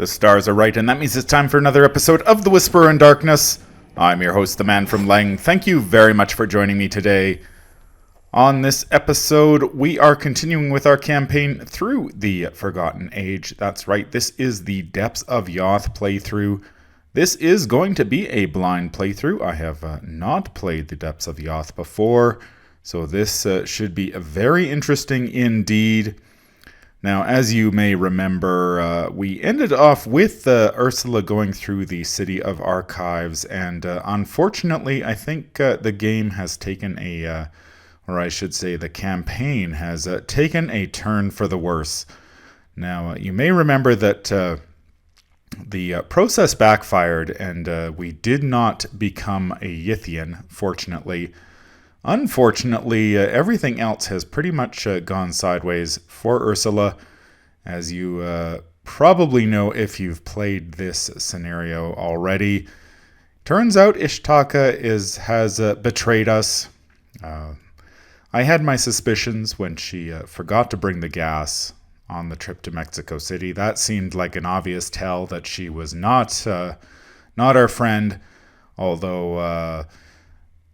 The stars are right, and that means it's time for another episode of The Whisperer in Darkness. I'm your host, the Man from Leng. Thank you very much for joining me today. On this episode, we are continuing with our campaign through the Forgotten Age. That's right, this is the Depths of Yath playthrough. This is going to be a blind playthrough. I have not played the Depths of Yath before, so this should be very interesting indeed. Now, as you may remember, we ended off with Ursula going through the City of Archives, and unfortunately, I think the game has taken or I should say the campaign has taken a turn for the worse. Now, you may remember that the process backfired, and we did not become a Yithian, fortunately. Unfortunately, everything else has pretty much gone sideways for Ursula, as you probably know if you've played this scenario already. Turns out Ishtaka has betrayed us. I had my suspicions when she forgot to bring the gas on the trip to Mexico City. That seemed like an obvious tell that she was not our friend, although...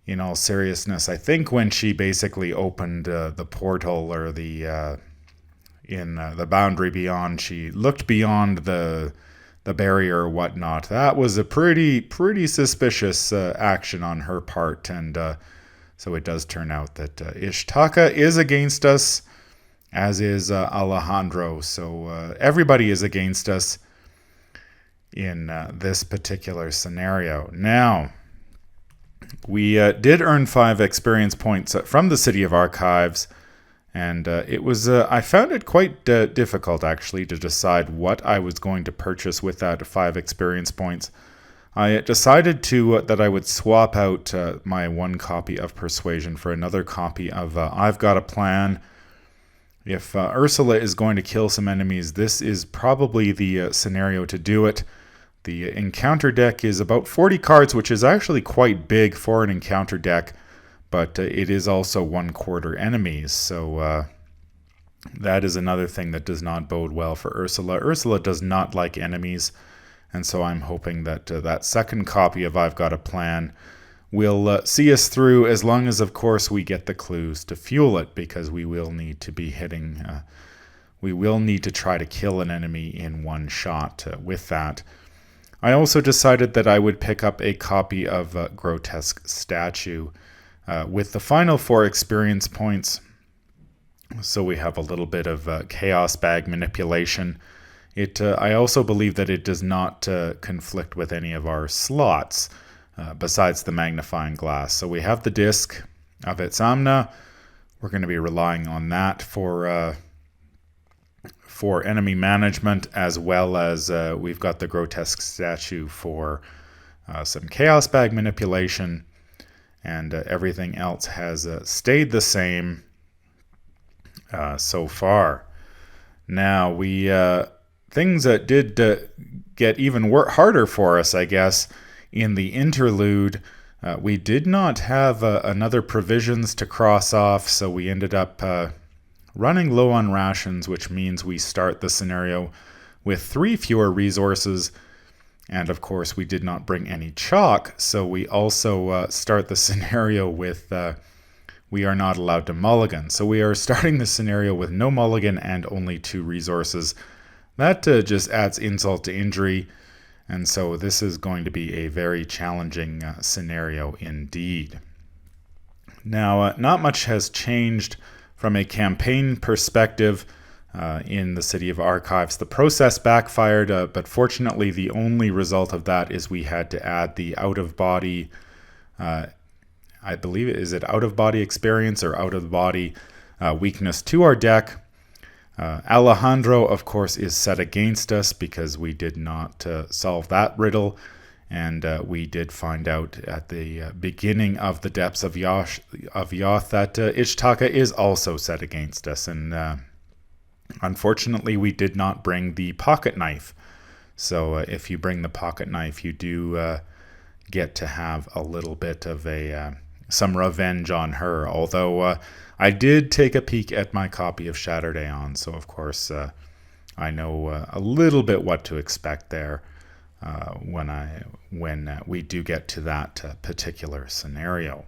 in all seriousness, I think when she basically opened the portal or the boundary beyond, she looked beyond the barrier or whatnot. That was a pretty suspicious action on her part, and so it does turn out that Ishtaka is against us, as is Alejandro. So everybody is against us in this particular scenario. Now, we did earn 5 experience points from the City of Archives, and it was I found it quite difficult, actually, to decide what I was going to purchase with that 5 experience points. I decided that I would swap out my 1 copy of Persuasion for another copy of I've Got a Plan. If Ursula is going to kill some enemies, this is probably the scenario to do it. The encounter deck is about 40 cards, which is actually quite big for an encounter deck, but it is also 1/4 enemies, so that is another thing that does not bode well for Ursula. Ursula does not like enemies, and so I'm hoping that that second copy of I've Got a Plan will see us through, as long as, of course, we get the clues to fuel it, because we will need to be hitting... we will need to try to kill an enemy in one shot with that. I also decided that I would pick up a copy of Grotesque Statue with the final 4 experience points. So we have a little bit of Chaos Bag manipulation. I also believe that it does not conflict with any of our slots besides the magnifying glass. So we have the disc of Itzamna. We're going to be relying on that for enemy management, as well as we've got the Grotesque Statue for some Chaos Bag manipulation, and everything else has stayed the same so far. Now, things did get even harder for us, I guess, in the interlude. We did not have another provisions to cross off, so we ended up... running low on rations, which means we start the scenario with 3 fewer resources. And of course, we did not bring any chalk, so we also start the scenario with we are not allowed to mulligan. So we are starting the scenario with no mulligan and only 2 resources. That just adds insult to injury, and so this is going to be a very challenging scenario indeed. Now, not much has changed from a campaign perspective in the City of Archives. The process backfired, but fortunately the only result of that is we had to add the out-of-body, I believe is it out-of-body experience or out-of-body weakness to our deck. Alejandro, of course, is set against us because we did not solve that riddle. And we did find out at the beginning of the Depths of Yath that Ishtaka is also set against us. And unfortunately, we did not bring the pocket knife. So if you bring the pocket knife, you do get to have a little bit of some revenge on her. Although I did take a peek at my copy of Shattered Aeon. So, of course, I know a little bit what to expect there when we do get to that particular scenario.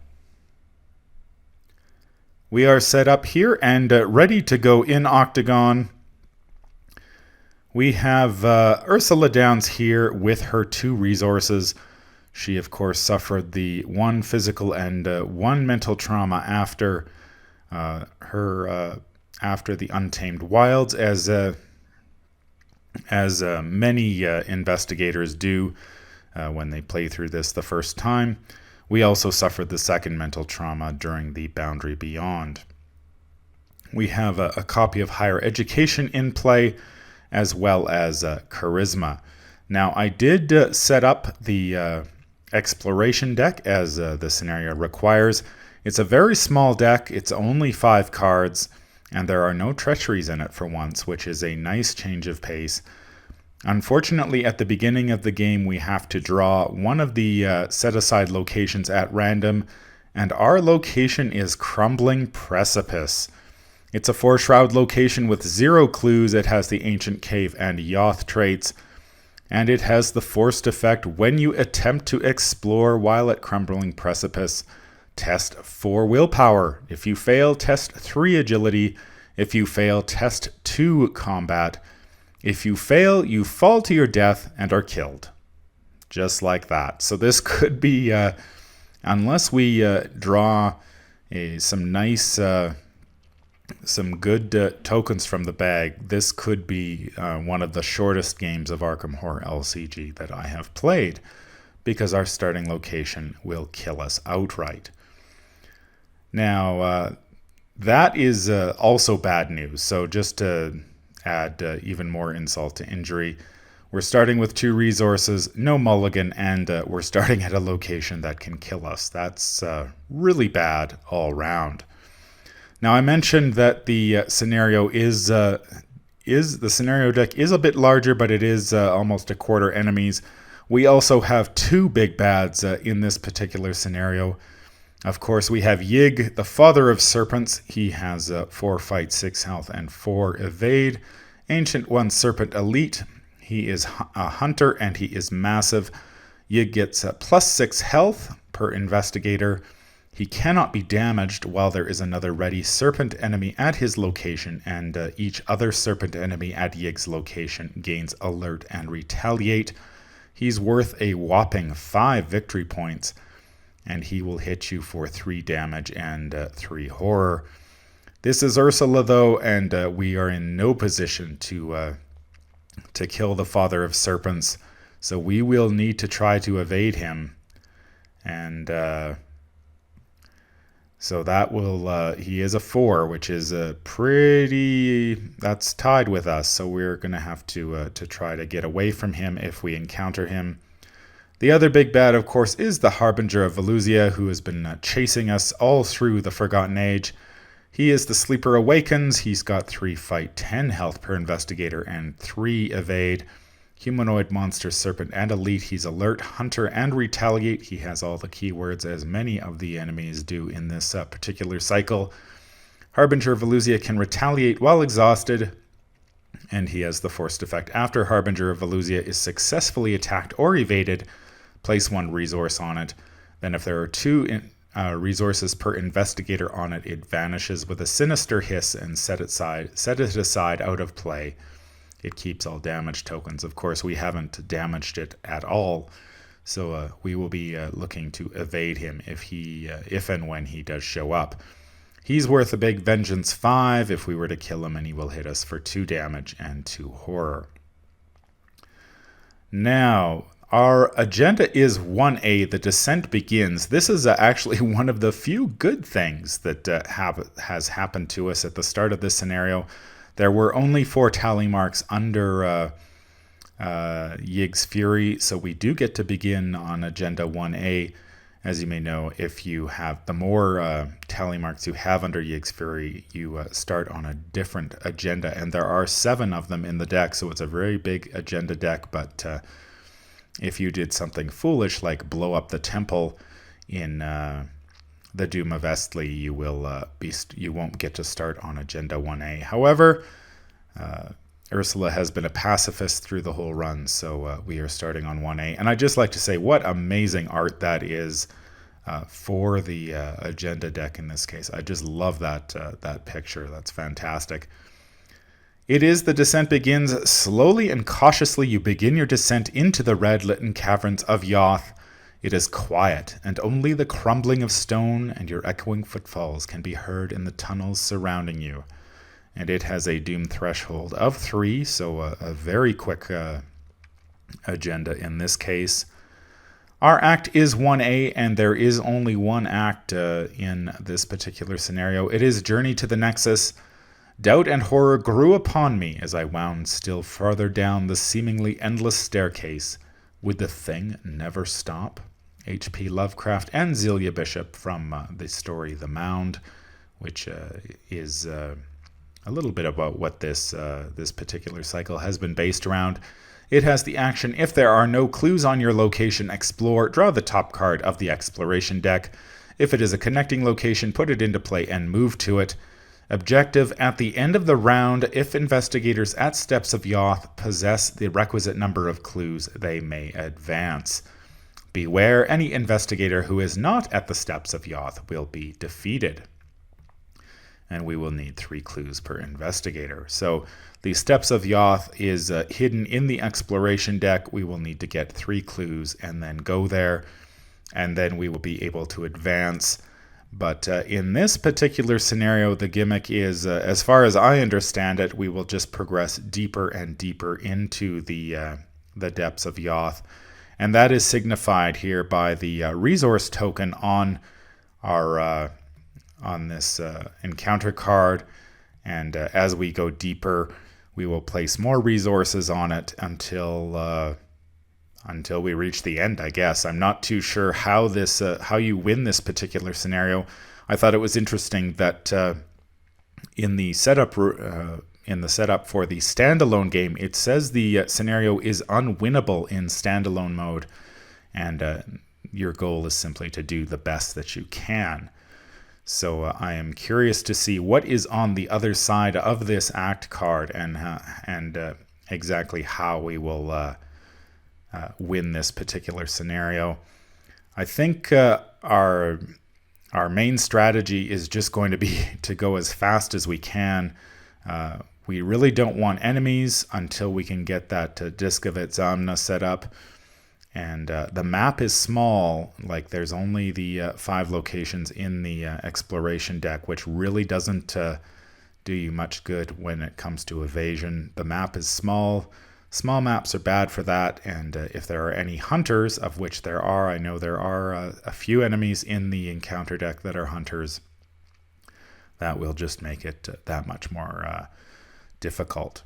We are set up here and ready to go in Octagon. We have Ursula Downs here with her 2 resources. She, of course, suffered the 1 physical and 1 mental trauma after after the Untamed Wilds, as many investigators do when they play through this the first time. We also suffered the 2nd mental trauma during the Boundary Beyond. We have a copy of Higher Education in play, as well as Charisma. Now, I did set up the Exploration deck as the scenario requires. It's a very small deck. It's only 5 cards, and there are no treacheries in it for once, which is a nice change of pace. Unfortunately, at the beginning of the game, we have to draw one of the set-aside locations at random, and our location is Crumbling Precipice. It's a 4-shroud location with 0 clues. It has the Ancient Cave and Yoth traits, and it has the forced effect when you attempt to explore while at Crumbling Precipice. Test 4 willpower. If you fail, test 3 agility. If you fail, test 2 combat. If you fail, you fall to your death and are killed. Just like that. So this could be, unless we draw some nice, some good tokens from the bag, this could be one of the shortest games of Arkham Horror LCG that I have played, because our starting location will kill us outright. Now, that is also bad news. So just to add even more insult to injury, we're starting with 2 resources, no mulligan, and we're starting at a location that can kill us. That's really bad all around. Now, I mentioned that the scenario the scenario deck is a bit larger, but it is almost a quarter enemies. We also have 2 big bads in this particular scenario. Of course, we have Yig, the Father of Serpents. He has 4 fight, 6 health, and 4 evade. Ancient One Serpent Elite. He is a hunter, and he is massive. Yig gets plus 6 health per investigator. He cannot be damaged while there is another ready serpent enemy at his location, and each other serpent enemy at Yig's location gains alert and retaliate. He's worth a whopping 5 victory points, and he will hit you for 3 damage and 3 horror. This is Ursula, though, and we are in no position to kill the Father of Serpents, so we will need to try to evade him. And so that will, he is a 4, which is that's tied with us, so we're going to have to try to get away from him if we encounter him. The other big bad, of course, is the Harbinger of Velusia, who has been chasing us all through the Forgotten Age. He is the Sleeper Awakens. He's got 3 fight, 10 health per investigator, and 3 evade. Humanoid, Monster, Serpent, and Elite. He's alert, hunter, and retaliate. He has all the keywords, as many of the enemies do in this particular cycle. Harbinger of Velusia can retaliate while exhausted, and he has the forced effect. After Harbinger of Velusia is successfully attacked or evaded, place 1 resource on it. Then if there are 2 resources per investigator on it, it vanishes with a sinister hiss and set it aside out of play. It keeps all damage tokens. Of course, we haven't damaged it at all, so we will be looking to evade him if and when he does show up. He's worth a big Vengeance 5 if we were to kill him, and he will hit us for 2 damage and 2 horror. Now, our agenda is 1A, The Descent Begins. This is actually one of the few good things that has happened to us at the start of this scenario. There were only 4 tally marks under Yig's Fury, so we do get to begin on Agenda 1A. As you may know, if you have the more tally marks you have under Yig's Fury, you start on a different agenda, and there are 7 of them in the deck, so it's a very big agenda deck, but if you did something foolish like blow up the temple in the Doom of Estley, you won't get to start on Agenda 1A. However, Ursula has been a pacifist through the whole run, so we are starting on 1A. And I'd just like to say what amazing art that is for the agenda deck in this case. I just love that picture. That's fantastic. It is the descent begins. Slowly and cautiously you begin your descent into the red-lit Caverns of Yath. It is quiet, and only the crumbling of stone and your echoing footfalls can be heard in the tunnels surrounding you. And it has a doom threshold of 3, so a very quick agenda in this case. Our act is 1A, and there is only one act in this particular scenario. It is Journey to the Nexus. Doubt and horror grew upon me as I wound still farther down the seemingly endless staircase. Would the thing never stop? H.P. Lovecraft and Zelia Bishop from the story The Mound, which is a little bit about what this particular cycle has been based around. It has the action, if there are no clues on your location, explore, draw the top card of the exploration deck. If it is a connecting location, put it into play and move to it. Objective, at the end of the round, if investigators at Steps of Yoth possess the requisite number of clues, they may advance. Beware, any investigator who is not at the Steps of Yoth will be defeated. And we will need 3 clues per investigator. So the Steps of Yoth is hidden in the exploration deck. We will need to get 3 clues and then go there, and then we will be able to advance. But in this particular scenario, the gimmick is, as far as I understand it, we will just progress deeper and deeper into the depths of Yoth. And that is signified here by the resource token on our on this encounter card. And as we go deeper, we will place more resources on it until we reach the end, I guess. I'm not too sure how how you win this particular scenario. I thought it was interesting that in the setup for the standalone game, it says the scenario is unwinnable in standalone mode, and your goal is simply to do the best that you can. So I am curious to see what is on the other side of this act card and exactly how we will win this particular scenario. I think our main strategy is just going to be to go as fast as we can. We really don't want enemies until we can get that Disc of Itzamna set up. And the map is small, like there's only the 5 locations in the exploration deck, which really doesn't do you much good when it comes to evasion. The map is small. Small maps are bad for that, and if there are any hunters, of which there are, I know there are a few enemies in the encounter deck that are hunters, that will just make it that much more difficult.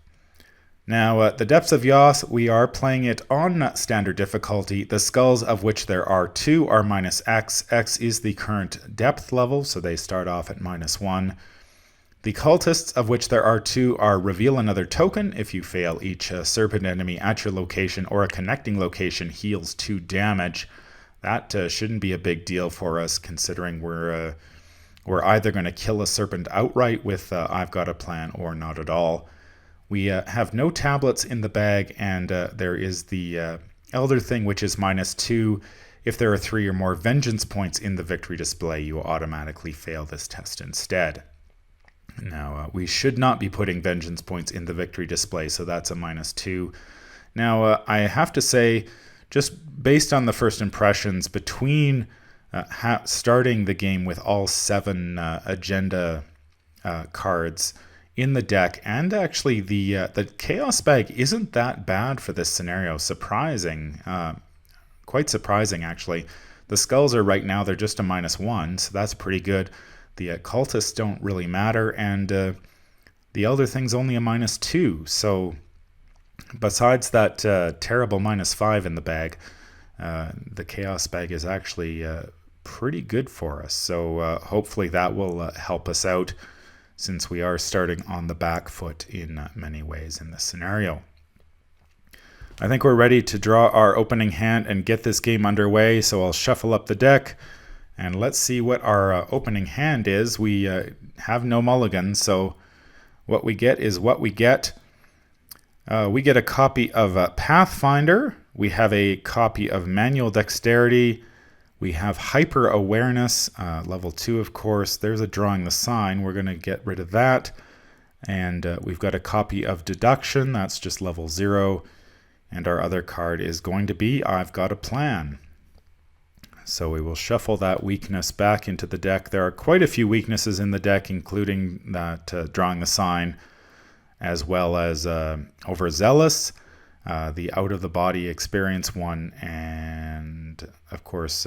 Now, the Depths of Yoth, we are playing it on standard difficulty. The skulls, of which there are 2, are -X. X is the current depth level, so they start off at -1. The cultists, of which there are 2, are reveal another token. If you fail, each serpent enemy at your location or a connecting location heals 2 damage. That shouldn't be a big deal for us, considering we're either going to kill a serpent outright with I've Got a Plan or not at all. We have no tablets in the bag, and there is the Elder Thing, which is -2. If there are 3 or more vengeance points in the victory display, you will automatically fail this test instead. Now, we should not be putting vengeance points in the victory display, so that's a -2. Now, I have to say, just based on the first impressions, between starting the game with all 7 agenda cards in the deck, and actually the Chaos Bag isn't that bad for this scenario. Surprising, quite surprising actually. The skulls are right now, they're just a -1, so that's pretty good. The cultists don't really matter, and the Elder Thing's only a -2. So besides that terrible -5 in the bag, the Chaos Bag is actually pretty good for us. So hopefully that will help us out, since we are starting on the back foot in many ways in this scenario. I think we're ready to draw our opening hand and get this game underway, so I'll shuffle up the deck. And let's see what our opening hand is. We have no mulligan, so what we get is what we get. We get a copy of Pathfinder. We have a copy of Manual Dexterity. We have Hyper Awareness, level 2, of course. There's a Drawing the Sign. We're going to get rid of that. And we've got a copy of Deduction. That's just level 0. And our other card is going to be I've Got a Plan. So we will shuffle that weakness back into the deck. There are quite a few weaknesses in the deck, including that Drawing the Sign, as well as Overzealous, the out-of-the-body experience one, and, of course,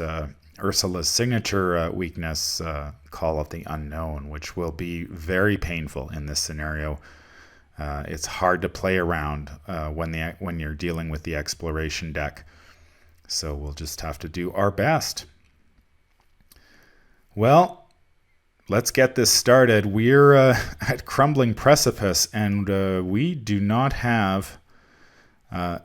Ursula's signature weakness, Call of the Unknown, which will be very painful in this scenario. It's hard to play around when you're dealing with the exploration deck. So we'll just have to do our best. Well, let's get this started. We're at Crumbling Precipice, and we do not have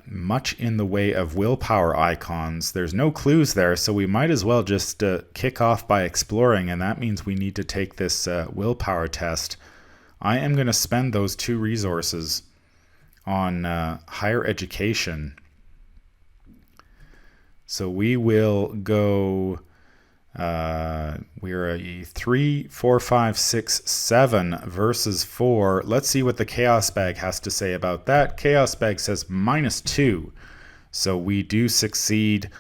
much in the way of willpower icons. There's no clues there, so we might as well just kick off by exploring, and that means we need to take this willpower test. I am going to spend those 2 resources on higher education. So we will go, we're a 3, 4, 5, 6, 7 versus 4. Let's see what the Chaos Bag has to say about that. Chaos Bag says -2. So we do succeed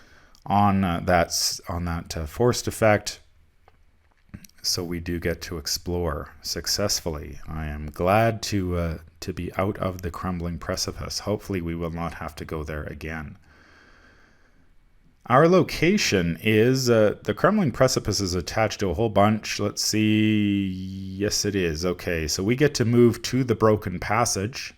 on that forced effect. So we do get to explore successfully. I am glad to be out of the Crumbling Precipice. Hopefully we will not have to go there again. Our location is, the Crumbling Precipice is attached to a whole bunch. Let's see. Yes, it is. Okay, so we get to move to the Broken Passage.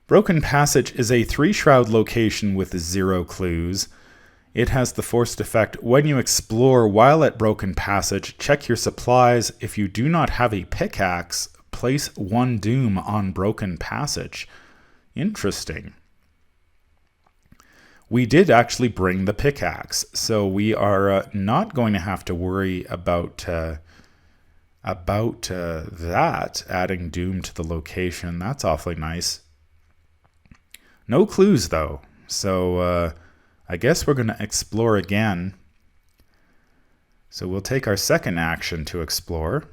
Broken Passage is a 3-shroud location with 0 clues. It has the forced effect. When you explore while at Broken Passage, check your supplies. If you do not have a pickaxe, place 1 doom on Broken Passage. Interesting. We did actually bring the pickaxe, so we are not going to have to worry about that, adding doom to the location. That's awfully nice. No clues, though, so I guess we're going to explore again. So we'll take our second action to explore,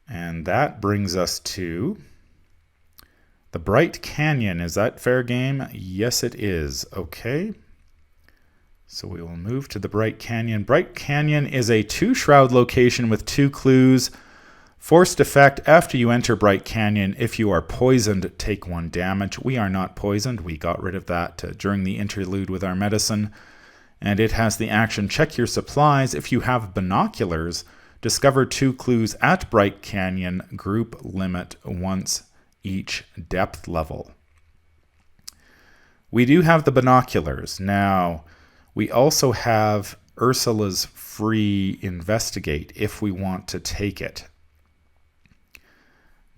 and that brings us to the Bright Canyon. Is that fair game? Yes, it is. Okay. So we will move to the Bright Canyon. Bright Canyon is a 2-shroud location with 2 clues. Forced effect. After you enter Bright Canyon, if you are poisoned, take 1 damage. We are not poisoned. We got rid of that during the interlude with our medicine. And it has the action, check your supplies. If you have binoculars, discover 2 clues at Bright Canyon. Group limit once each depth level. We do have the binoculars. Now, we also have Ursula's free investigate if we want to take it.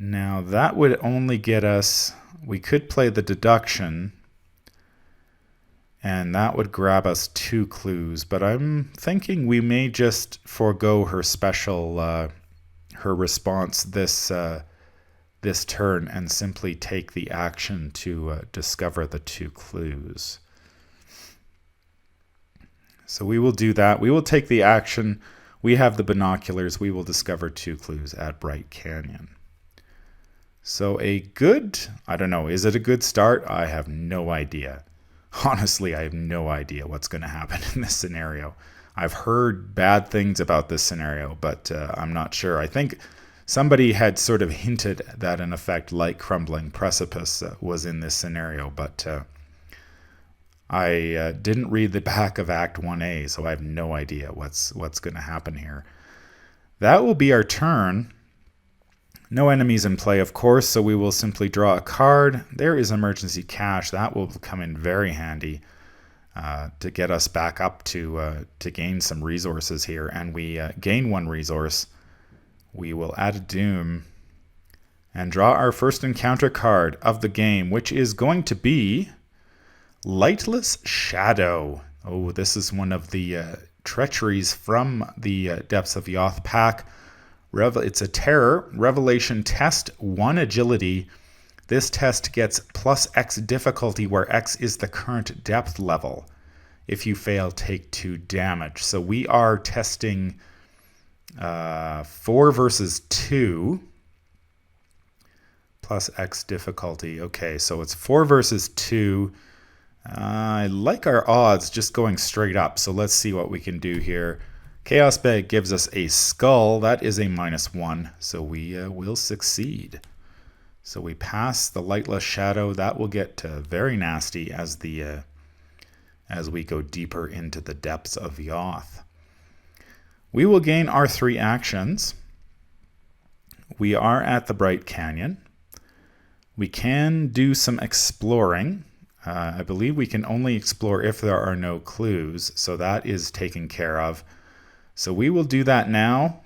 Now, that would only get us, we could play the deduction, and that would grab us 2 clues, but I'm thinking we may just forego her special, her response this turn and simply take the action to discover the 2 clues. So we will do that. We will take the action. We have the binoculars. We will discover 2 clues at Bright Canyon. So a good, I don't know, is it a good start? I have no idea. Honestly, I have no idea what's going to happen in this scenario. I've heard bad things about this scenario, but I'm not sure. I think somebody had sort of hinted that an effect like Crumbling Precipice was in this scenario, but I didn't read the back of Act 1A, so I have no idea what's going to happen here. That will be our turn. No enemies in play, of course, so we will simply draw a card. There is Emergency Cash. That will come in very handy to get us back up to gain some resources here. And we gain 1 resource. We will add a Doom and draw our first encounter card of the game, which is going to be Lightless Shadow. Oh, this is one of the treacheries from the Depths of Yoth pack. It's a terror. Revelation test, 1 agility. This test gets plus X difficulty, where X is the current depth level. If you fail, take 2 damage. So we are testing 4 versus 2. Plus X difficulty. Okay, so it's 4 versus 2. I like our odds just going straight up. So let's see what we can do here. Chaos Bag gives us a skull. That is a -1. So we will succeed. So we pass the Lightless Shadow. That will get very nasty as we go deeper into the depths of Yoth. We will gain our 3 actions. We are at the Bright Canyon. We can do some exploring. I believe we can only explore if there are no clues, so that is taken care of. So we will do that now.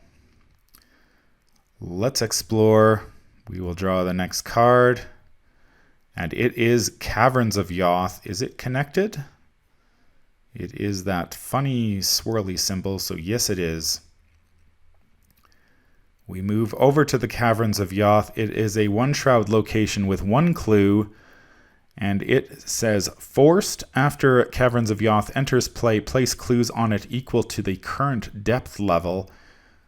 Let's explore. We will draw the next card. And it is Caverns of Yoth. Is it connected? It is that funny swirly symbol, so yes it is. We move over to the Caverns of Yath. It is a 1-shroud location with 1 clue, and it says, forced after Caverns of Yath enters play, place clues on it equal to the current depth level.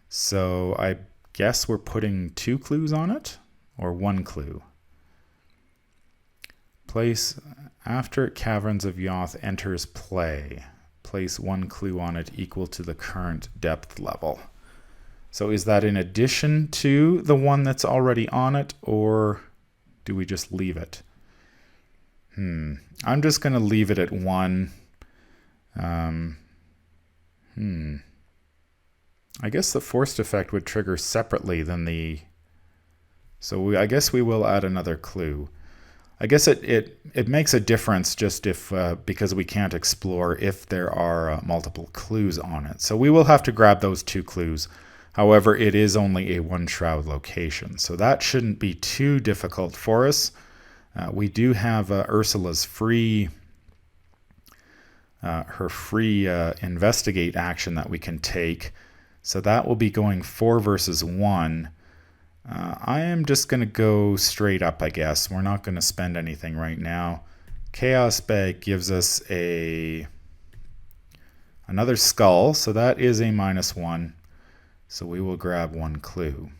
So I guess we're putting 2 clues on it, or 1 clue. Place after Caverns of Yath enters play, place 1 clue on it equal to the current depth level. So is that in addition to the one that's already on it, or do we just leave it? I'm just going to leave it at 1. I guess the forced effect would trigger separately than the... So I guess we will add another clue. I guess it makes a difference just if because we can't explore if there are multiple clues on it. So we will have to grab those 2 clues. However, it is only a 1-shroud location, so that shouldn't be too difficult for us. We do have Ursula's free investigate action that we can take, so that will be going 4 versus 1. I am just going to go straight up, I guess. We're not going to spend anything right now. Chaos Bag gives us another skull, so that is a -1. So we will grab 1 clue.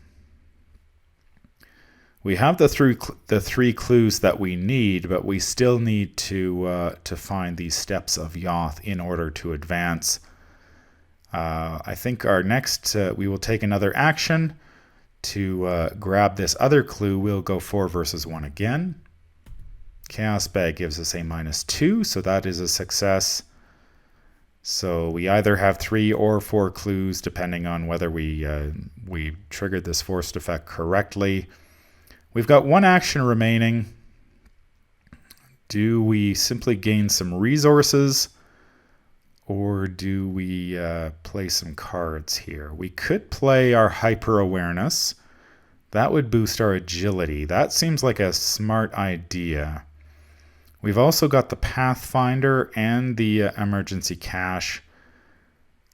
We have the 3 clues that we need, but we still need to find these steps of Yoth in order to advance. I think our next, we will take another action to grab this other clue. We'll go 4 versus 1 again. Chaos Bag gives us a -2, so that is a success. So we either have 3 or 4 clues, depending on whether we triggered this forced effect correctly. We've got 1 action remaining. Do we simply gain some resources, or do we play some cards here? We could play our Hyper Awareness. That would boost our agility. That seems like a smart idea. We've also got the Pathfinder and the Emergency Cache.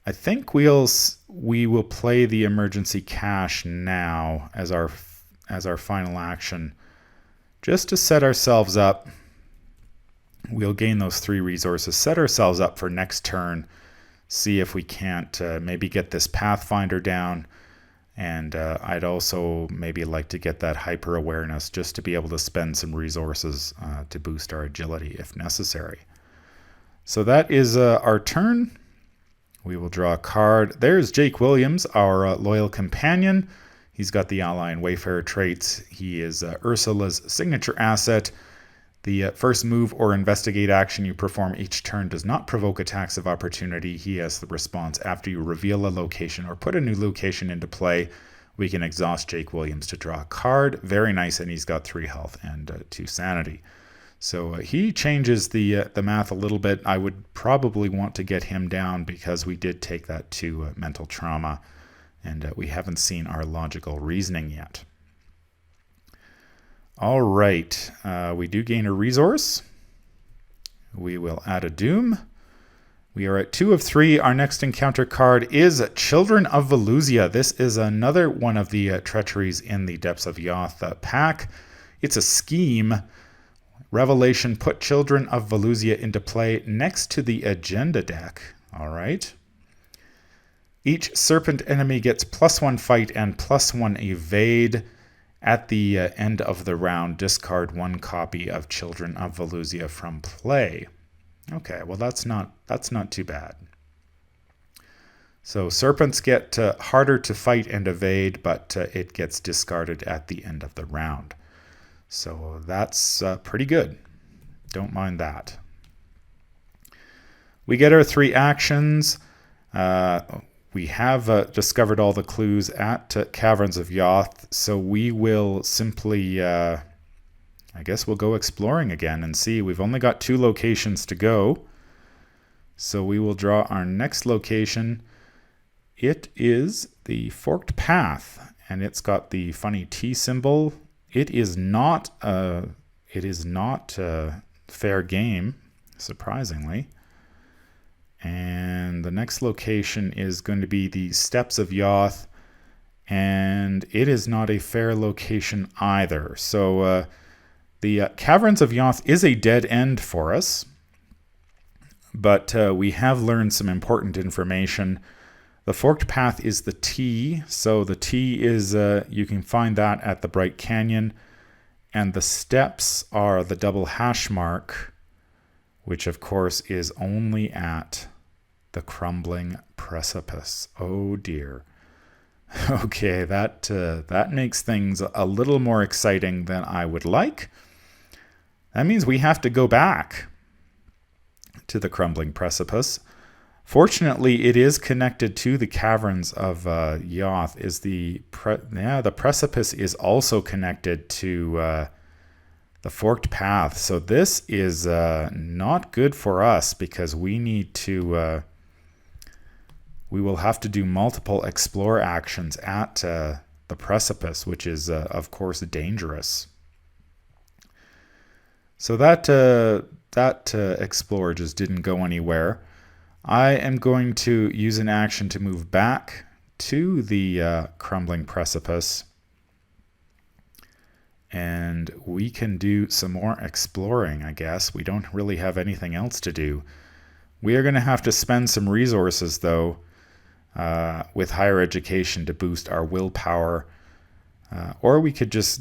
I think we will play the Emergency Cache now as our final action, just to set ourselves up. We'll gain those 3 resources, set ourselves up for next turn, see if we can't maybe get this Pathfinder down. And I'd also maybe like to get that Hyper Awareness just to be able to spend some resources to boost our agility if necessary. So that is our turn. We will draw a card. There's Jake Williams, our loyal companion. He's got the Ally and Wayfarer traits. He is Ursula's signature asset. The first move or investigate action you perform each turn does not provoke attacks of opportunity. He has the response after you reveal a location or put a new location into play. We can exhaust Jake Williams to draw a card. Very nice, and he's got 3 health and 2 sanity. So he changes the math a little bit. I would probably want to get him down because we did take that 2 mental trauma, and we haven't seen our logical reasoning yet. All right, we do gain a resource. We will add a Doom. We are at 2 of 3. Our next encounter card is Children of Valusia. This is another one of the treacheries in the Depths of Yath pack. It's a scheme. Revelation, put Children of Valusia into play next to the agenda deck. All right. Each Serpent enemy gets +1 fight and +1 evade. At the end of the round, discard 1 copy of Children of Valusia from play. Okay, well that's not too bad. So Serpents get harder to fight and evade, but it gets discarded at the end of the round. So that's pretty good. Don't mind that. We get our 3 actions. We have discovered all the clues at Caverns of Yoth, so we will simply, I guess we'll go exploring again and see. We've only got 2 locations to go, so we will draw our next location. It is the Forked Path, and it's got the funny T symbol. It is not fair game, surprisingly. And the next location is going to be the Steppes of Yoth, and it is not a fair location either. So the Caverns of Yoth is a dead end for us, but we have learned some important information. The Forked Path is the T, so the T is, you can find that at the Bright Canyon, and the Steppes are the double hash mark, which of course is only at the Crumbling Precipice. Oh dear. Okay, that makes things a little more exciting than I would like. That means we have to go back to the Crumbling Precipice. Fortunately, it is connected to the Caverns of Yoth. The precipice is also connected to the Forked Path. So this is not good for us because we need to... we will have to do multiple explore actions at the precipice, which is, of course, dangerous. So that explore just didn't go anywhere. I am going to use an action to move back to the Crumbling Precipice, and we can do some more exploring, I guess. We don't really have anything else to do. We are going to have to spend some resources, though, with higher education to boost our willpower. Or we could just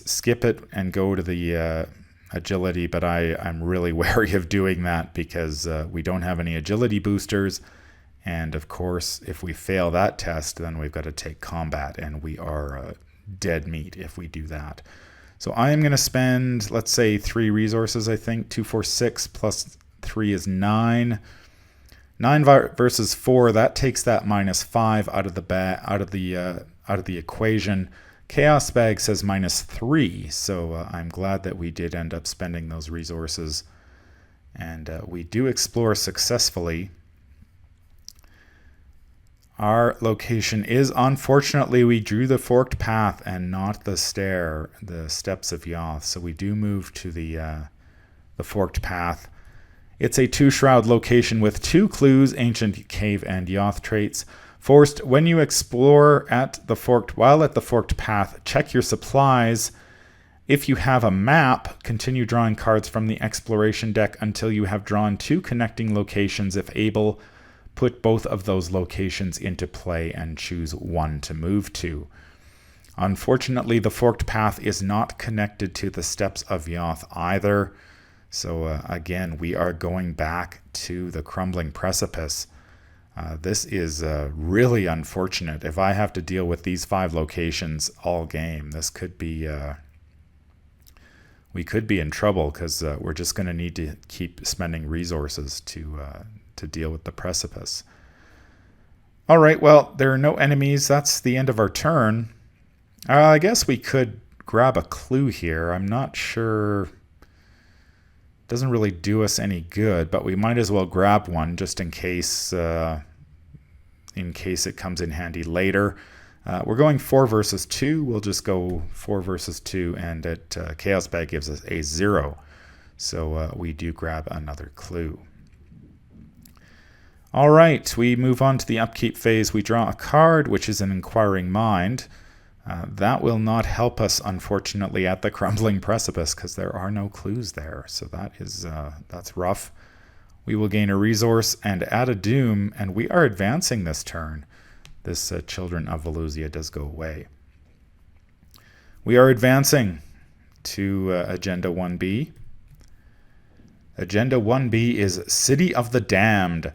skip it and go to the agility, but I'm really wary of doing that because we don't have any agility boosters. And of course, if we fail that test, then we've got to take combat, and we are dead meat if we do that. So I am going to spend, let's say, 3 resources, I think. 2, 4, 6 plus 3 is 9. 9 versus 4, that takes that -5 out of the equation. Chaos Bag says -3, so I'm glad that we did end up spending those resources. And we do explore successfully. Our location is, unfortunately, we drew the Forked Path and not the Steppes of Yath. So we do move to the Forked Path. It's a 2-shroud location with 2 clues, Ancient Cave and Yath traits. Forced, when you explore while at the Forked Path, check your supplies. If you have a map, continue drawing cards from the exploration deck until you have drawn 2 connecting locations. If able, put both of those locations into play and choose one to move to. Unfortunately, the Forked Path is not connected to the Steppes of Yoth either. So again, we are going back to the Crumbling Precipice. This is really unfortunate. If I have to deal with these 5 locations all game, this could be... we could be in trouble because we're just going to need to keep spending resources to deal with the precipice. All right, well, there are no enemies. That's the end of our turn. I guess we could grab a clue here. I'm not sure... Doesn't really do us any good, but we might as well grab one just in case it comes in handy later. We're going 4 versus 2. We'll just go 4 versus 2, and Chaos Bag gives us a 0. So we do grab another clue. All right, we move on to the upkeep phase. We draw a card, which is an Inquiring Mind. That will not help us, unfortunately, at the Crumbling Precipice because there are no clues there. So that's rough. We will gain a resource and add a doom, and we are advancing this turn. This Children of Valusia does go away. We are advancing to Agenda 1B. Agenda 1B is City of the Damned.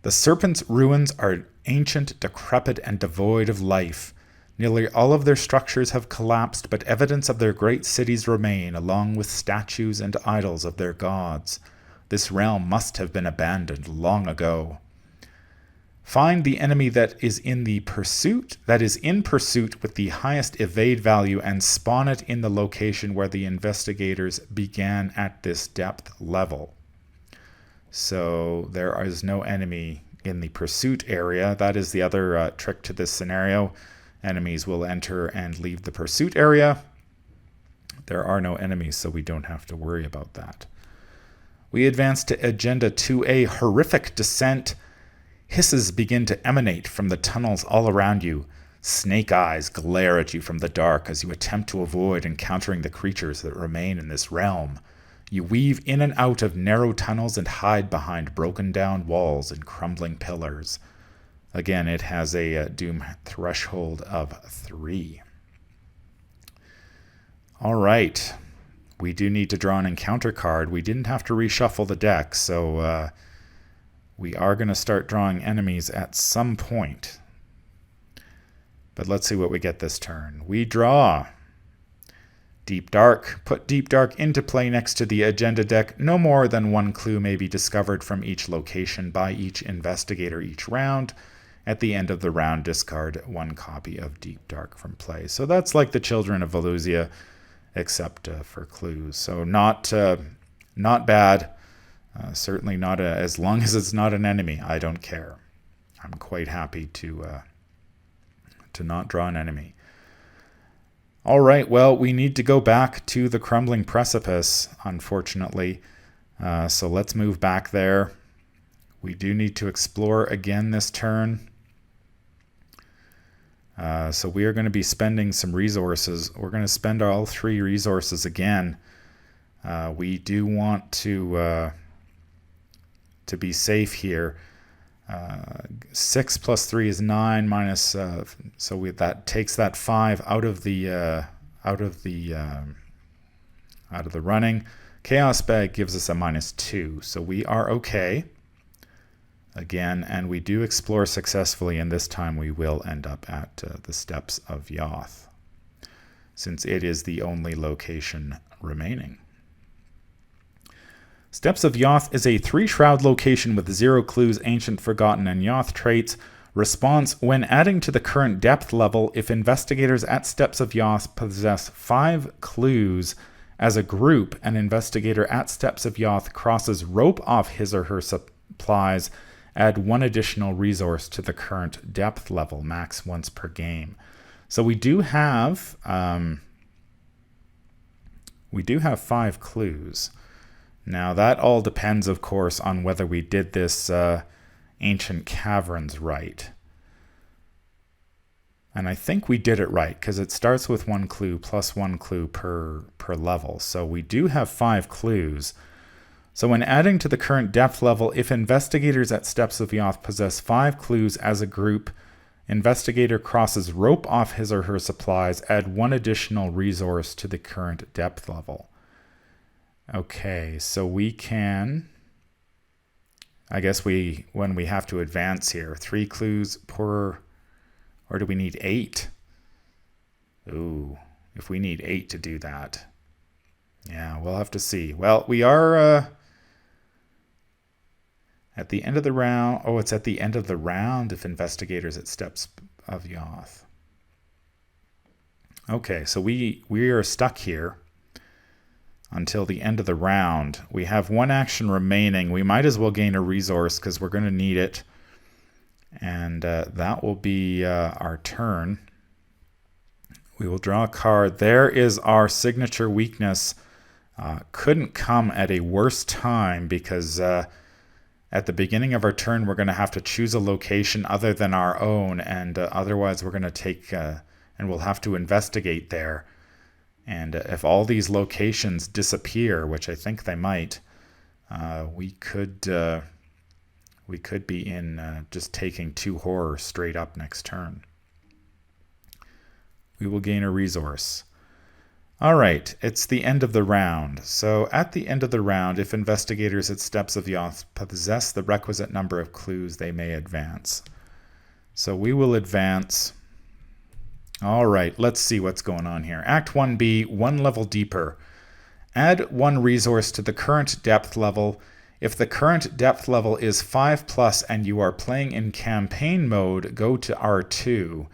The Serpent's ruins are ancient, decrepit, and devoid of life. Nearly all of their structures have collapsed, but evidence of their great cities remain, along with statues and idols of their gods. This realm must have been abandoned long ago. Find the enemy that is in pursuit with the highest evade value and spawn it in the location where the investigators began at this depth level. So there is no enemy in the pursuit area. That is the other trick to this scenario. Enemies will enter and leave the pursuit area. There are no enemies, so we don't have to worry about that. We advance to Agenda 2A, Horrific Descent. Hisses begin to emanate from the tunnels all around you. Snake eyes glare at you from the dark as you attempt to avoid encountering the creatures that remain in this realm. You weave in and out of narrow tunnels and hide behind broken down walls and crumbling pillars. Again, it has a doom threshold of 3. All right. We do need to draw an encounter card. We didn't have to reshuffle the deck, so we are going to start drawing enemies at some point. But let's see what we get this turn. We draw Deep Dark. Put Deep Dark into play next to the agenda deck. No more than one clue may be discovered from each location by each investigator each round. At the end of the round, discard one copy of Deep Dark from play. So that's like the Children of Valusia, except for clues. So not bad. Certainly not as long as it's not an enemy. I don't care. I'm quite happy to not draw an enemy. All right, well, we need to go back to the Crumbling Precipice, unfortunately. So let's move back there. We do need to explore again this turn. So we are going to be spending some resources. We're going to spend all 3 resources again. We do want to be safe here. 6 plus 3 is 9 minus. That takes that 5 out of the running. Chaos Bag gives us a -2, so we are okay. Again, and we do explore successfully, and this time we will end up at the Steps of Yoth, since it is the only location remaining. Steps of Yoth is a 3-shroud location with 0 clues, ancient, forgotten, and Yoth traits. Response: when adding to the current depth level, if investigators at Steps of Yoth possess 5 clues as a group, an investigator at Steps of Yoth crosses rope off his or her supplies, add 1 additional resource to the current depth level, max once per game. So we do have 5 clues. Now that all depends, of course, on whether we did this Ancient Caverns right. And I think we did it right, because it starts with 1 clue plus 1 clue per level. So we do have 5 clues. So when adding to the current depth level, if investigators at Steps of Yoth possess 5 clues as a group, investigator crosses rope off his or her supplies, add 1 additional resource to the current depth level. Okay, so we can, I guess when we have to advance here, 3 clues per, or do we need 8? Ooh, if we need 8 to do that. Yeah, we'll have to see. Well, we are at the end of the round. Oh, it's at the end of the round if investigators at Steps of Yoth. Okay, so we are stuck here until the end of the round. We have 1 action remaining. We might as well gain a resource because we're going to need it. And that will be our turn. We will draw a card. There is our signature weakness. Couldn't come at a worse time because at the beginning of our turn, we're going to have to choose a location other than our own, and otherwise we're going to take, and we'll have to investigate there. And if all these locations disappear, which I think they might, we could be in just taking 2 horror straight up next turn. We will gain a resource. All right, it's the end of the round. So at the end of the round, if investigators at Steps of Yoth possess the requisite number of clues, they may advance. So we will advance. All right, let's see what's going on here. Act 1B, 1 level deeper. Add 1 resource to the current depth level. If the current depth level is 5+ and you are playing in campaign mode, go to R2.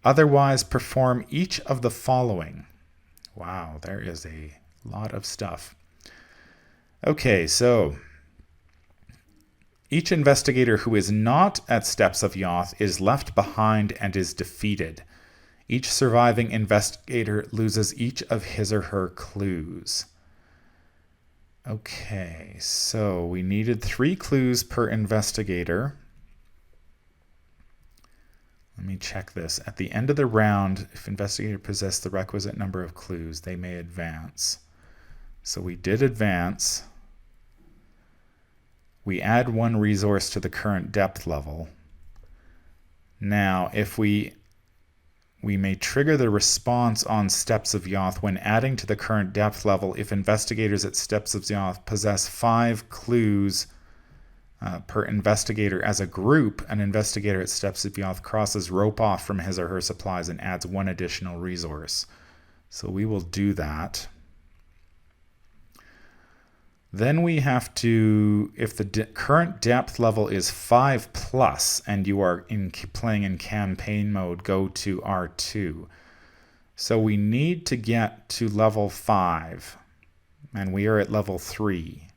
Otherwise, perform each of the following. Wow, there is a lot of stuff. Okay, so each investigator who is not at Steps of Yoth is left behind and is defeated. Each surviving investigator loses each of his or her clues. Okay, so we needed 3 clues per investigator. Let me check this. At the end of the round, if investigators possess the requisite number of clues, they may advance. So we did advance. We add 1 resource to the current depth level. Now, if we may trigger the response on Steps of Yoth when adding to the current depth level if investigators at Steps of Yoth possess 5 clues per investigator as a group. An investigator at Steps of Yoth crosses rope off from his or her supplies and adds 1 additional resource. So we will do that. Then we have to, if the current depth level is 5+ and you are playing in campaign mode, go to R2. So we need to get to level 5, and we are at level 3.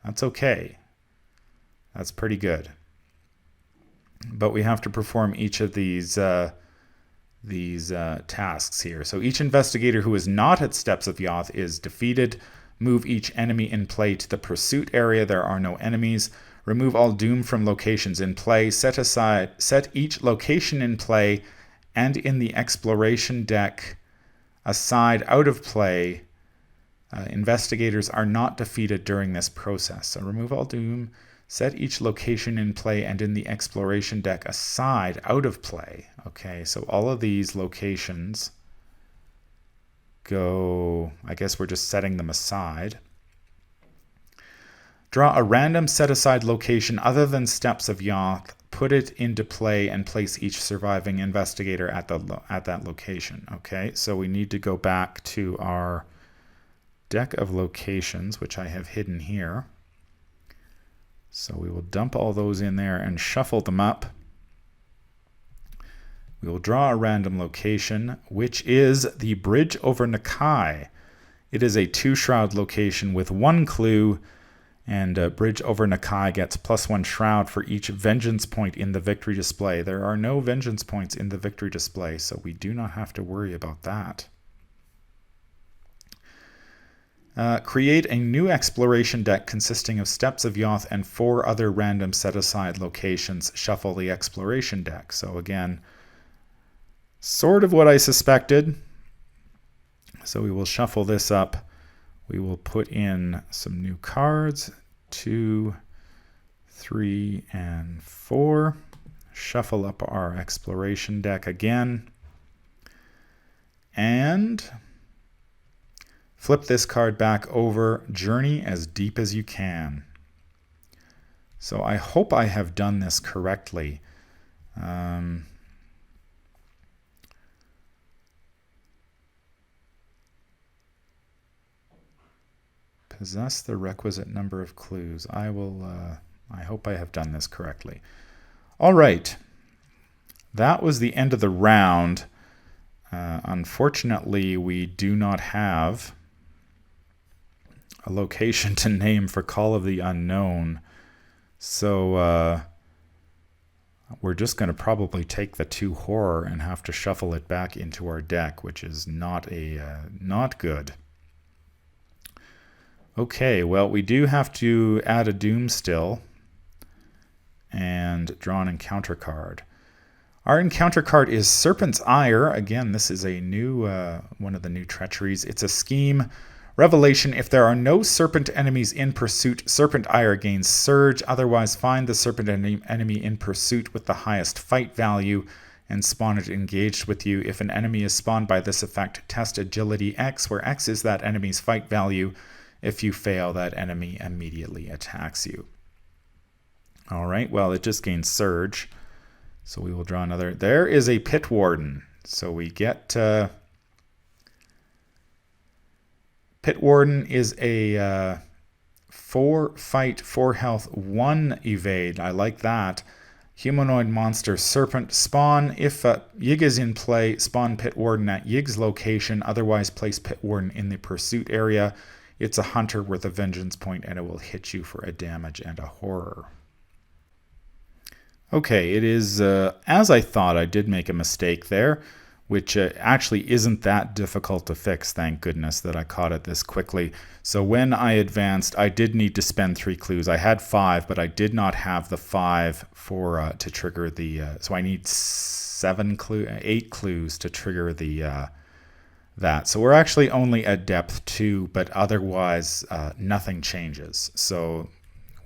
That's okay. That's pretty good. But we have to perform each of these tasks here. So each investigator who is not at Steps of Yoth is defeated. Move each enemy in play to the pursuit area. There are no enemies. Remove all doom from locations in play. Set each location in play and in the exploration deck aside out of play. Investigators are not defeated during this process. So remove all doom. Set each location in play and in the exploration deck aside out of play. Okay, so all of these locations go, I guess we're just setting them aside. Draw a random set-aside location other than Steps of Yath, put it into play, and place each surviving investigator at that location. Okay, so we need to go back to our deck of locations, which I have hidden here. So we will dump all those in there and shuffle them up. We will draw a random location, which is the Bridge over Nakai. It is a 2-shroud location with 1 clue, and Bridge over Nakai gets +1 shroud for each vengeance point in the victory display. There are no vengeance points in the victory display, so we do not have to worry about that. Create a new exploration deck consisting of Steps of Yoth and 4 other random set-aside locations. Shuffle the exploration deck. So again, sort of what I suspected. So we will shuffle this up. We will put in some new cards, 2, 3, and 4. Shuffle up our exploration deck again. And flip this card back over. Journey as deep as you can. So I hope I have done this correctly. Possess the requisite number of clues. I hope I have done this correctly. All right. That was the end of the round. Unfortunately, we do not have a location to name for Call of the Unknown. So we're just going to probably take the 2 horror and have to shuffle it back into our deck, which is not good. Okay, well, we do have to add a doom still. and draw an encounter card. Our encounter card is Serpent's Ire. Again, this is a new one of the new treacheries. It's a scheme. Revelation, if there are no serpent enemies in pursuit, Serpent Ire gains Surge. Otherwise, find the serpent enemy in pursuit with the highest fight value and spawn it engaged with you. If an enemy is spawned by this effect, test Agility X, where X is that enemy's fight value. If you fail, that enemy immediately attacks you. All right, well, it just gains Surge. So we will draw another. There is a Pit Warden. So we get... Pit Warden is a 4 fight, 4 health, 1 evade. I like that. Humanoid monster Serpent. Spawn. If Yig is in play, spawn Pit Warden at Yig's location. Otherwise, place Pit Warden in the pursuit area. It's a hunter with a vengeance point, and it will hit you for a damage and a horror. Okay, it is as I thought. I did make a mistake there, which actually isn't that difficult to fix, thank goodness that I caught it this quickly. So when I advanced, I did need to spend 3 clues. I had 5, but I did not have the 5 for to trigger the... so I need 8 clues to trigger the that. So we're actually only at depth 2, but otherwise nothing changes. So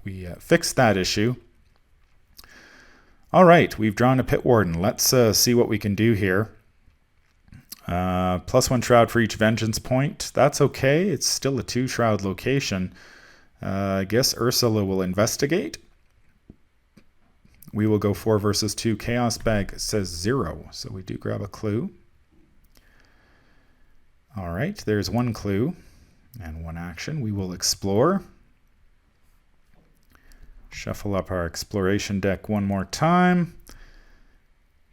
we fixed that issue. All right, we've drawn a Pit Warden. Let's see what we can do here. +1 shroud for each vengeance point. That's okay. It's still a 2 shroud location. I guess Ursula will investigate. We will go 4 versus 2. Chaos Bag says 0, so we do grab a clue. All right, there's 1 clue and 1 action. We will explore. Shuffle up our exploration deck one more time.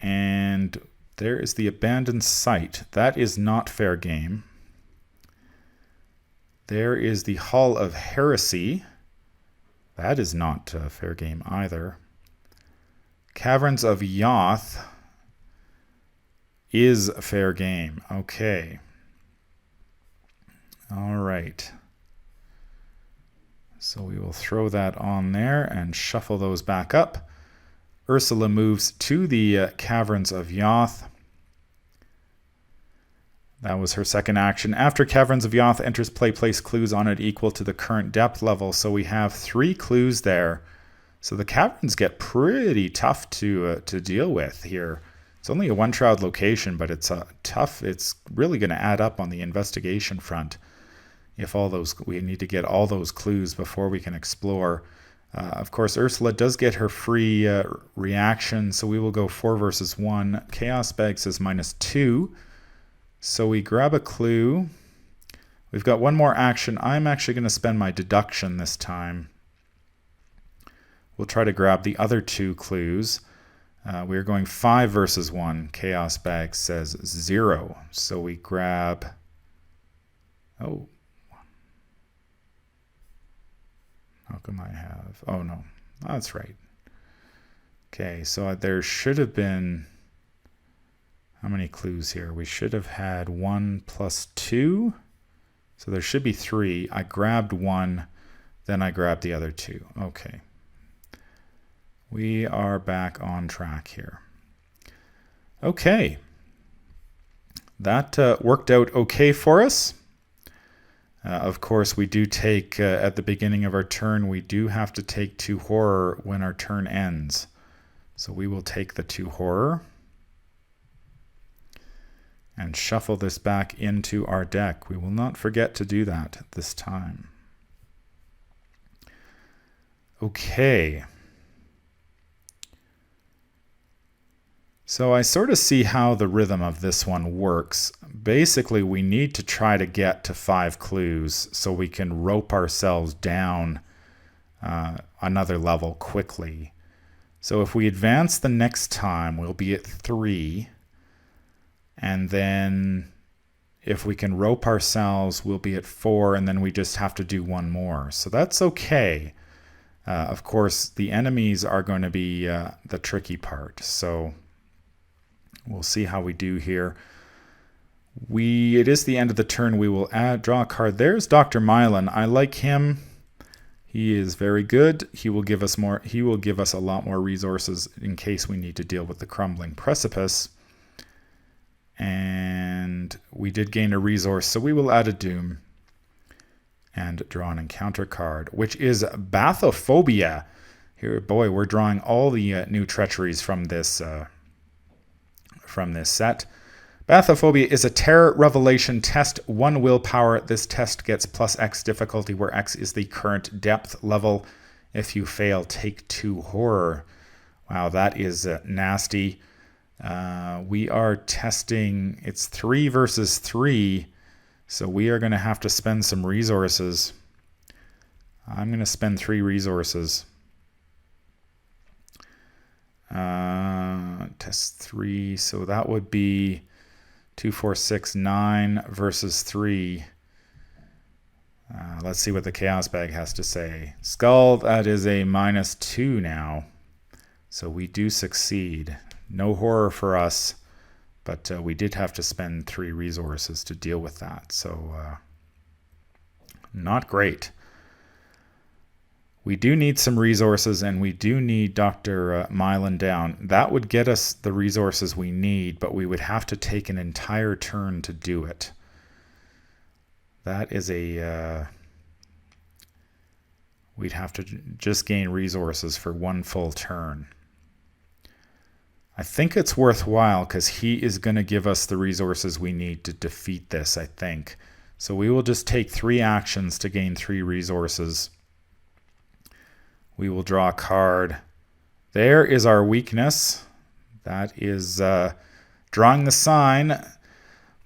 And there is the abandoned site. That is not fair game. There is the Hall of Heresy. That is not fair game either. Caverns of Yath is a fair game. Okay. All right. So we will throw that on there and shuffle those back up. Ursula moves to the Caverns of Yoth. That was her second action. After Caverns of Yoth enters play, place clues on it equal to the current depth level. So we have 3 clues there. So the caverns get pretty tough to deal with here. It's only a 1 shroud location, but it's tough. It's really going to add up on the investigation front. If we need to get all those clues before we can explore. Of course, Ursula does get her free reaction, so we will go 4 versus 1. Chaos Bag says -2. So we grab a clue. We've got 1 more action. I'm actually going to spend my deduction this time. We'll try to grab the other 2 clues. We're going 5 versus 1. Chaos Bag says 0. So we grab... Oh. How come I have... Oh, no. That's right. Okay, so there should have been... How many clues here? We should have had 1 plus 2. So there should be 3. I grabbed 1, then I grabbed the other 2. Okay. We are back on track here. Okay. That worked out okay for us. Of course, we do take, at the beginning of our turn, we do have to take 2 horror when our turn ends. So we will take the 2 horror and shuffle this back into our deck. We will not forget to do that this time. Okay. So I sort of see how the rhythm of this one works. Basically, we need to try to get to 5 clues so we can rope ourselves down another level quickly. So if we advance the next time, we'll be at 3. And then if we can rope ourselves, we'll be at 4, and then we just have to do 1 more. So that's okay. Of course, the enemies are going to be the tricky part. So we'll see how we do here. It is the end of the turn. We will draw a card. There's Dr. Mylan. I like him. He is very good. He will give us more. He will give us a lot more resources in case we need to deal with the crumbling precipice. And we did gain a resource, so we will add a doom and draw an encounter card, which is Bathophobia. Here, boy, we're drawing all the new treacheries from this set. Bathophobia is a terror revelation test, 1 willpower. This test gets plus X difficulty, where X is the current depth level. If you fail, take 2 horror. Wow, that is nasty. We are testing, it's 3 versus 3, so we are going to have to spend some resources. I'm going to spend 3 resources. Test 3, so that would be 2, 4, 6, 9 versus 3. Let's see what the Chaos Bag has to say. Skull, that is a -2 now. So we do succeed. No horror for us, but we did have to spend 3 resources to deal with that. So not great. We do need some resources, and we do need Dr. Mylan down. That would get us the resources we need, but we would have to take an entire turn to do it. That is a... we'd have to just gain resources for 1 full turn. I think it's worthwhile because he is going to give us the resources we need to defeat this, I think. So we will just take 3 actions to gain 3 resources. We will draw a card. There is our weakness. That is drawing the sign.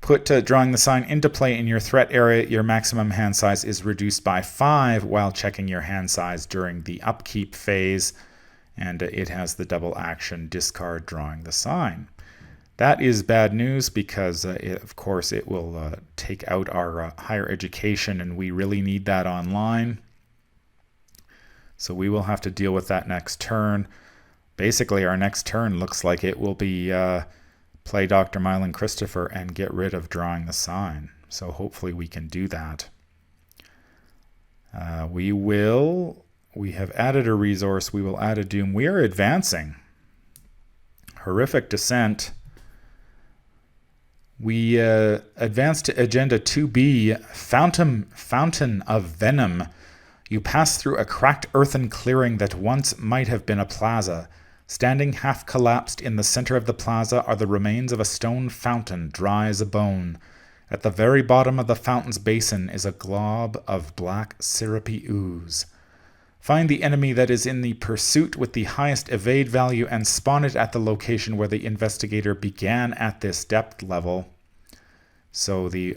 Put drawing the sign into play in your threat area. Your maximum hand size is reduced by 5 while checking your hand size during the upkeep phase. And it has the double action discard drawing the sign. That is bad news because, of course, it will take out our higher education, and we really need that online. So we will have to deal with that next turn. Basically, our next turn looks like it will be play Dr. Mylan Christopher and get rid of drawing the sign. So hopefully we can do that. We have added a resource. We will add a doom. We are advancing. Horrific descent. We advanced to Agenda 2B, Fountain of Venom. You pass through a cracked earthen clearing that once might have been a plaza. Standing half collapsed in the center of the plaza are the remains of a stone fountain, dry as a bone. At the very bottom of the fountain's basin is a glob of black syrupy ooze. Find the enemy that is in the pursuit with the highest evade value and spawn it at the location where the investigator began at this depth level. So the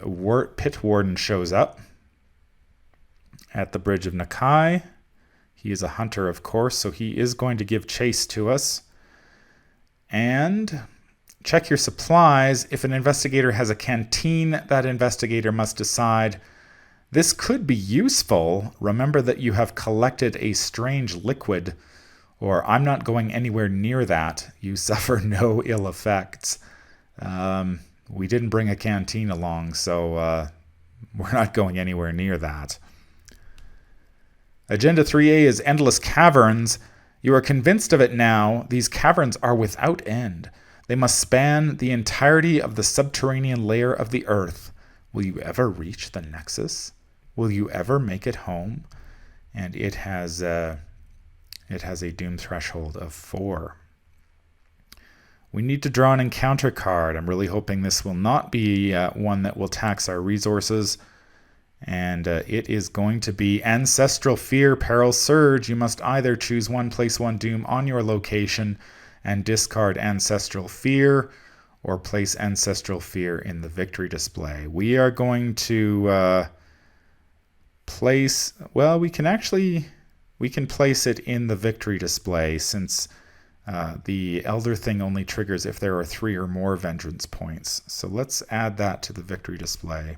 Pit Warden shows up at the bridge of Nakai. He is a hunter, of course, so he is going to give chase to us. And check your supplies. If an investigator has a canteen, that investigator must decide. This could be useful. Remember that you have collected a strange liquid, or I'm not going anywhere near that. You suffer no ill effects. We didn't bring a canteen along, so we're not going anywhere near that. Agenda 3A is Endless Caverns. You are convinced of it now. These caverns are without end. They must span the entirety of the subterranean layer of the earth. Will you ever reach the Nexus? Will you ever make it home? And it has a doom threshold of 4. We need to draw an encounter card. I'm really hoping this will not be one that will tax our resources. And it is going to be Ancestral Fear, Peril, Surge. You must either choose one, place 1 doom on your location and discard Ancestral Fear, or place Ancestral Fear in the victory display. We are going to place, well, we can place it in the victory display, since the Elder thing only triggers if there are 3 or more vengeance points. So let's add that to the victory display.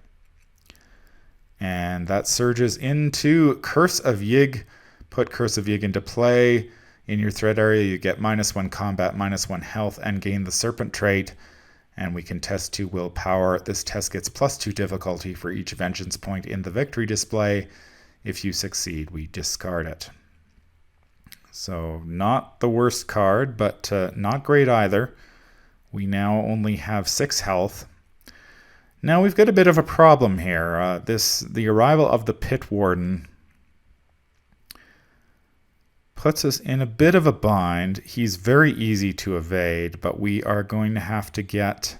And that surges into Curse of Yig. Put Curse of Yig into play. In your threat area, you get -1 combat, -1 health, and gain the Serpent trait. And we can test 2 willpower. This test gets +2 difficulty for each vengeance point in the victory display. If you succeed, we discard it. So not the worst card, but not great either. We now only have 6 health. Now we've got a bit of a problem here. The arrival of the Pit Warden puts us in a bit of a bind. He's very easy to evade, but we are going to have to get...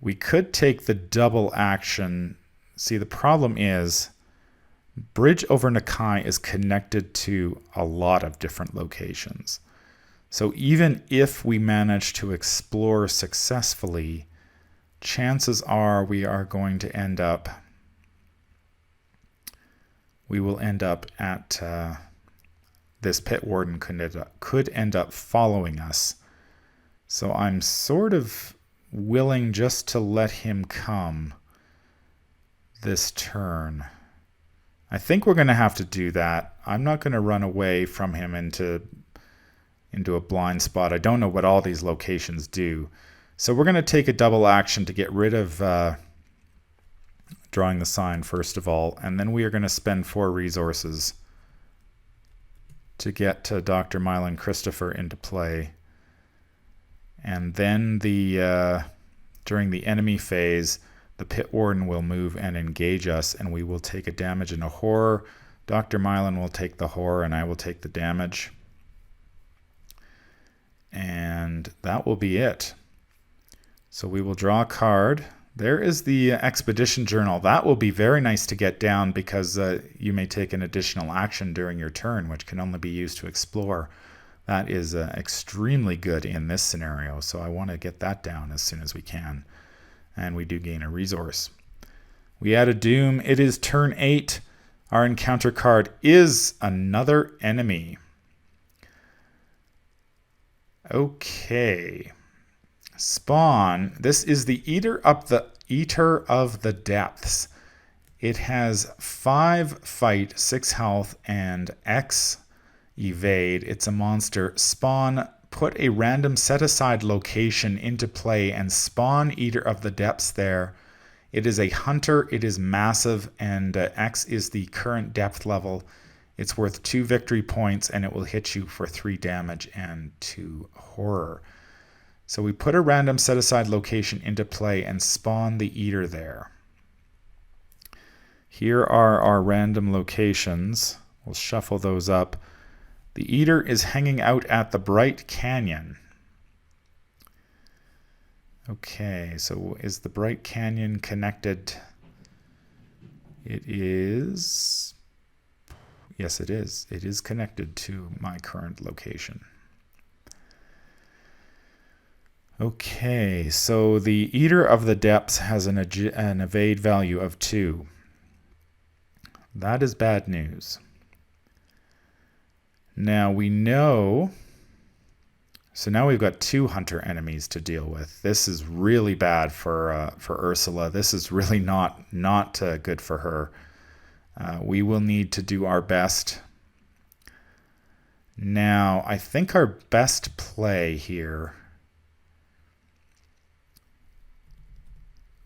we could take the double action. See, the problem is Bridge over Nakai is connected to a lot of different locations. So even if we manage to explore successfully, chances are we will end up at this Pit Warden could end up following us. So I'm sort of willing just to let him come this turn. I think we're going to have to do that. I'm not going to run away from him into a blind spot. I don't know what all these locations do. So we're going to take a double action to get rid of drawing the sign first of all, and then we are going to spend 4 resources to get Dr. Mylan Christopher into play. And then during the enemy phase, the Pit Warden will move and engage us, and we will take a damage and a horror. Dr. Mylan will take the horror, and I will take the damage. And that will be it. So we will draw a card. There is the Expedition Journal. That will be very nice to get down because you may take an additional action during your turn, which can only be used to explore. That is extremely good in this scenario, so I want to get that down as soon as we can. And we do gain a resource. We add a Doom. It is turn 8. Our encounter card is another enemy. Okay. Spawn. This is the Eater of the Depths. It has 5 fight, 6 health, and X evade. It's a monster. Spawn. Put a random set-aside location into play and spawn Eater of the Depths there. It is a hunter. It is massive, and X is the current depth level. It's worth 2 victory points, and it will hit you for 3 damage and 2 horror. So we put a random set-aside location into play and spawn the Eater there. Here are our random locations. We'll shuffle those up. The Eater is hanging out at the Bright Canyon. Okay, so is the Bright Canyon connected? It is. Yes, it is. It is connected to my current location. Okay, so the Eater of the Depths has an evade value of 2. That is bad news. Now we know, so now we've got 2 hunter enemies to deal with. This is really bad for Ursula. This is really not good for her. We will need to do our best. Now, I think our best play here,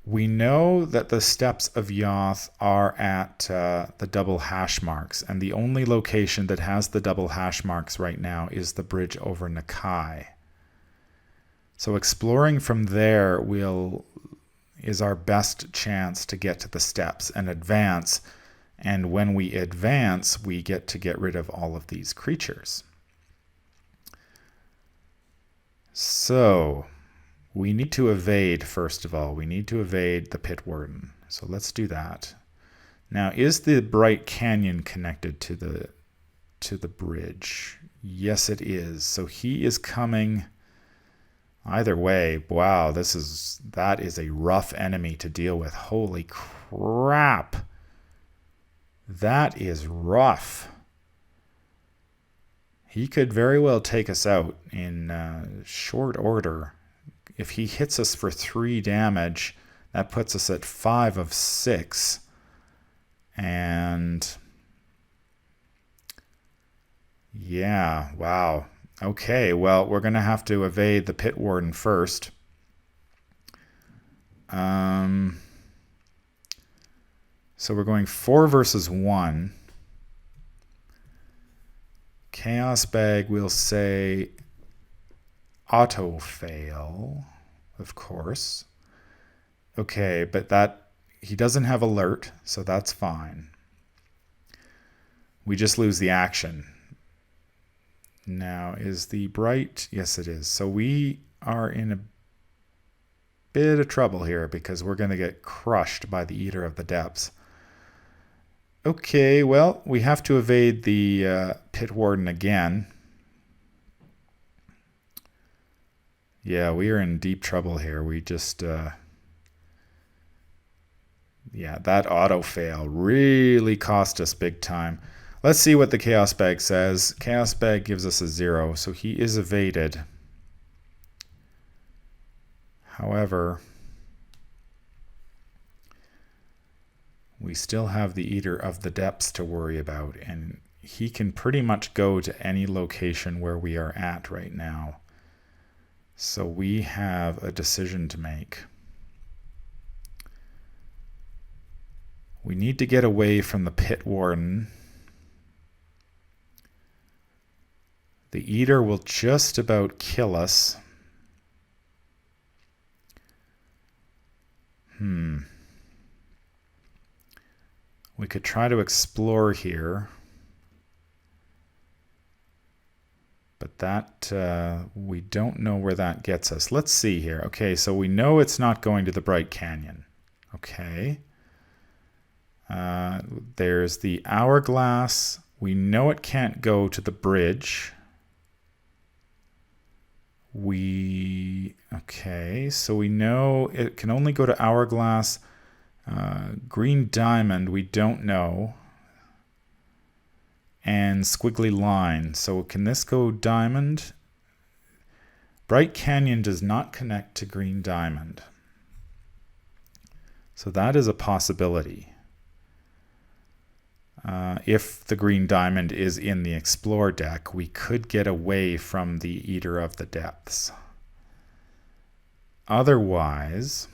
we know that the Steps of Yoth are at the double hash marks, and the only location that has the double hash marks right now is the bridge over Nakai. So exploring from there is our best chance to get to the steps and advance, and when we advance, we get to get rid of all of these creatures. So we need to evade, first of all. We need to evade the Pit Warden. So let's do that. Now, is the Bright Canyon connected to the bridge? Yes, it is. So he is coming either way. Wow, that is a rough enemy to deal with. Holy crap. That is rough. He could very well take us out in short order. If he hits us for 3 damage, that puts us at 5 of 6. And yeah, wow. Okay, well, we're going to have to evade the Pit Warden first. So we're going 4 versus 1. Chaos Bag will say auto fail, of course. Okay, but that he doesn't have alert, so that's fine. We just lose the action. Now, is the bright? Yes, it is. So we are in a bit of trouble here because we're going to get crushed by the Eater of the Depths. Okay, well, we have to evade the Pit Warden again. Yeah, we are in deep trouble here. We just... yeah, that auto fail really cost us big time. Let's see what the Chaos Bag says. Chaos Bag gives us a 0, so he is evaded. However, we still have the Eater of the Depths to worry about, and he can pretty much go to any location where we are at right now. So we have a decision to make. We need to get away from the Pit Warden. The Eater will just about kill us. We could try to explore here. But that, we don't know where that gets us. Let's see here. Okay, so we know it's not going to the Bright Canyon. Okay. There's the Hourglass. We know it can't go to the bridge. Okay, so we know it can only go to Hourglass. Green Diamond, we don't know. And Squiggly Line. So can this go Diamond? Bright Canyon does not connect to Green Diamond. So that is a possibility. If the Green Diamond is in the Explore deck, we could get away from the Eater of the Depths. Otherwise,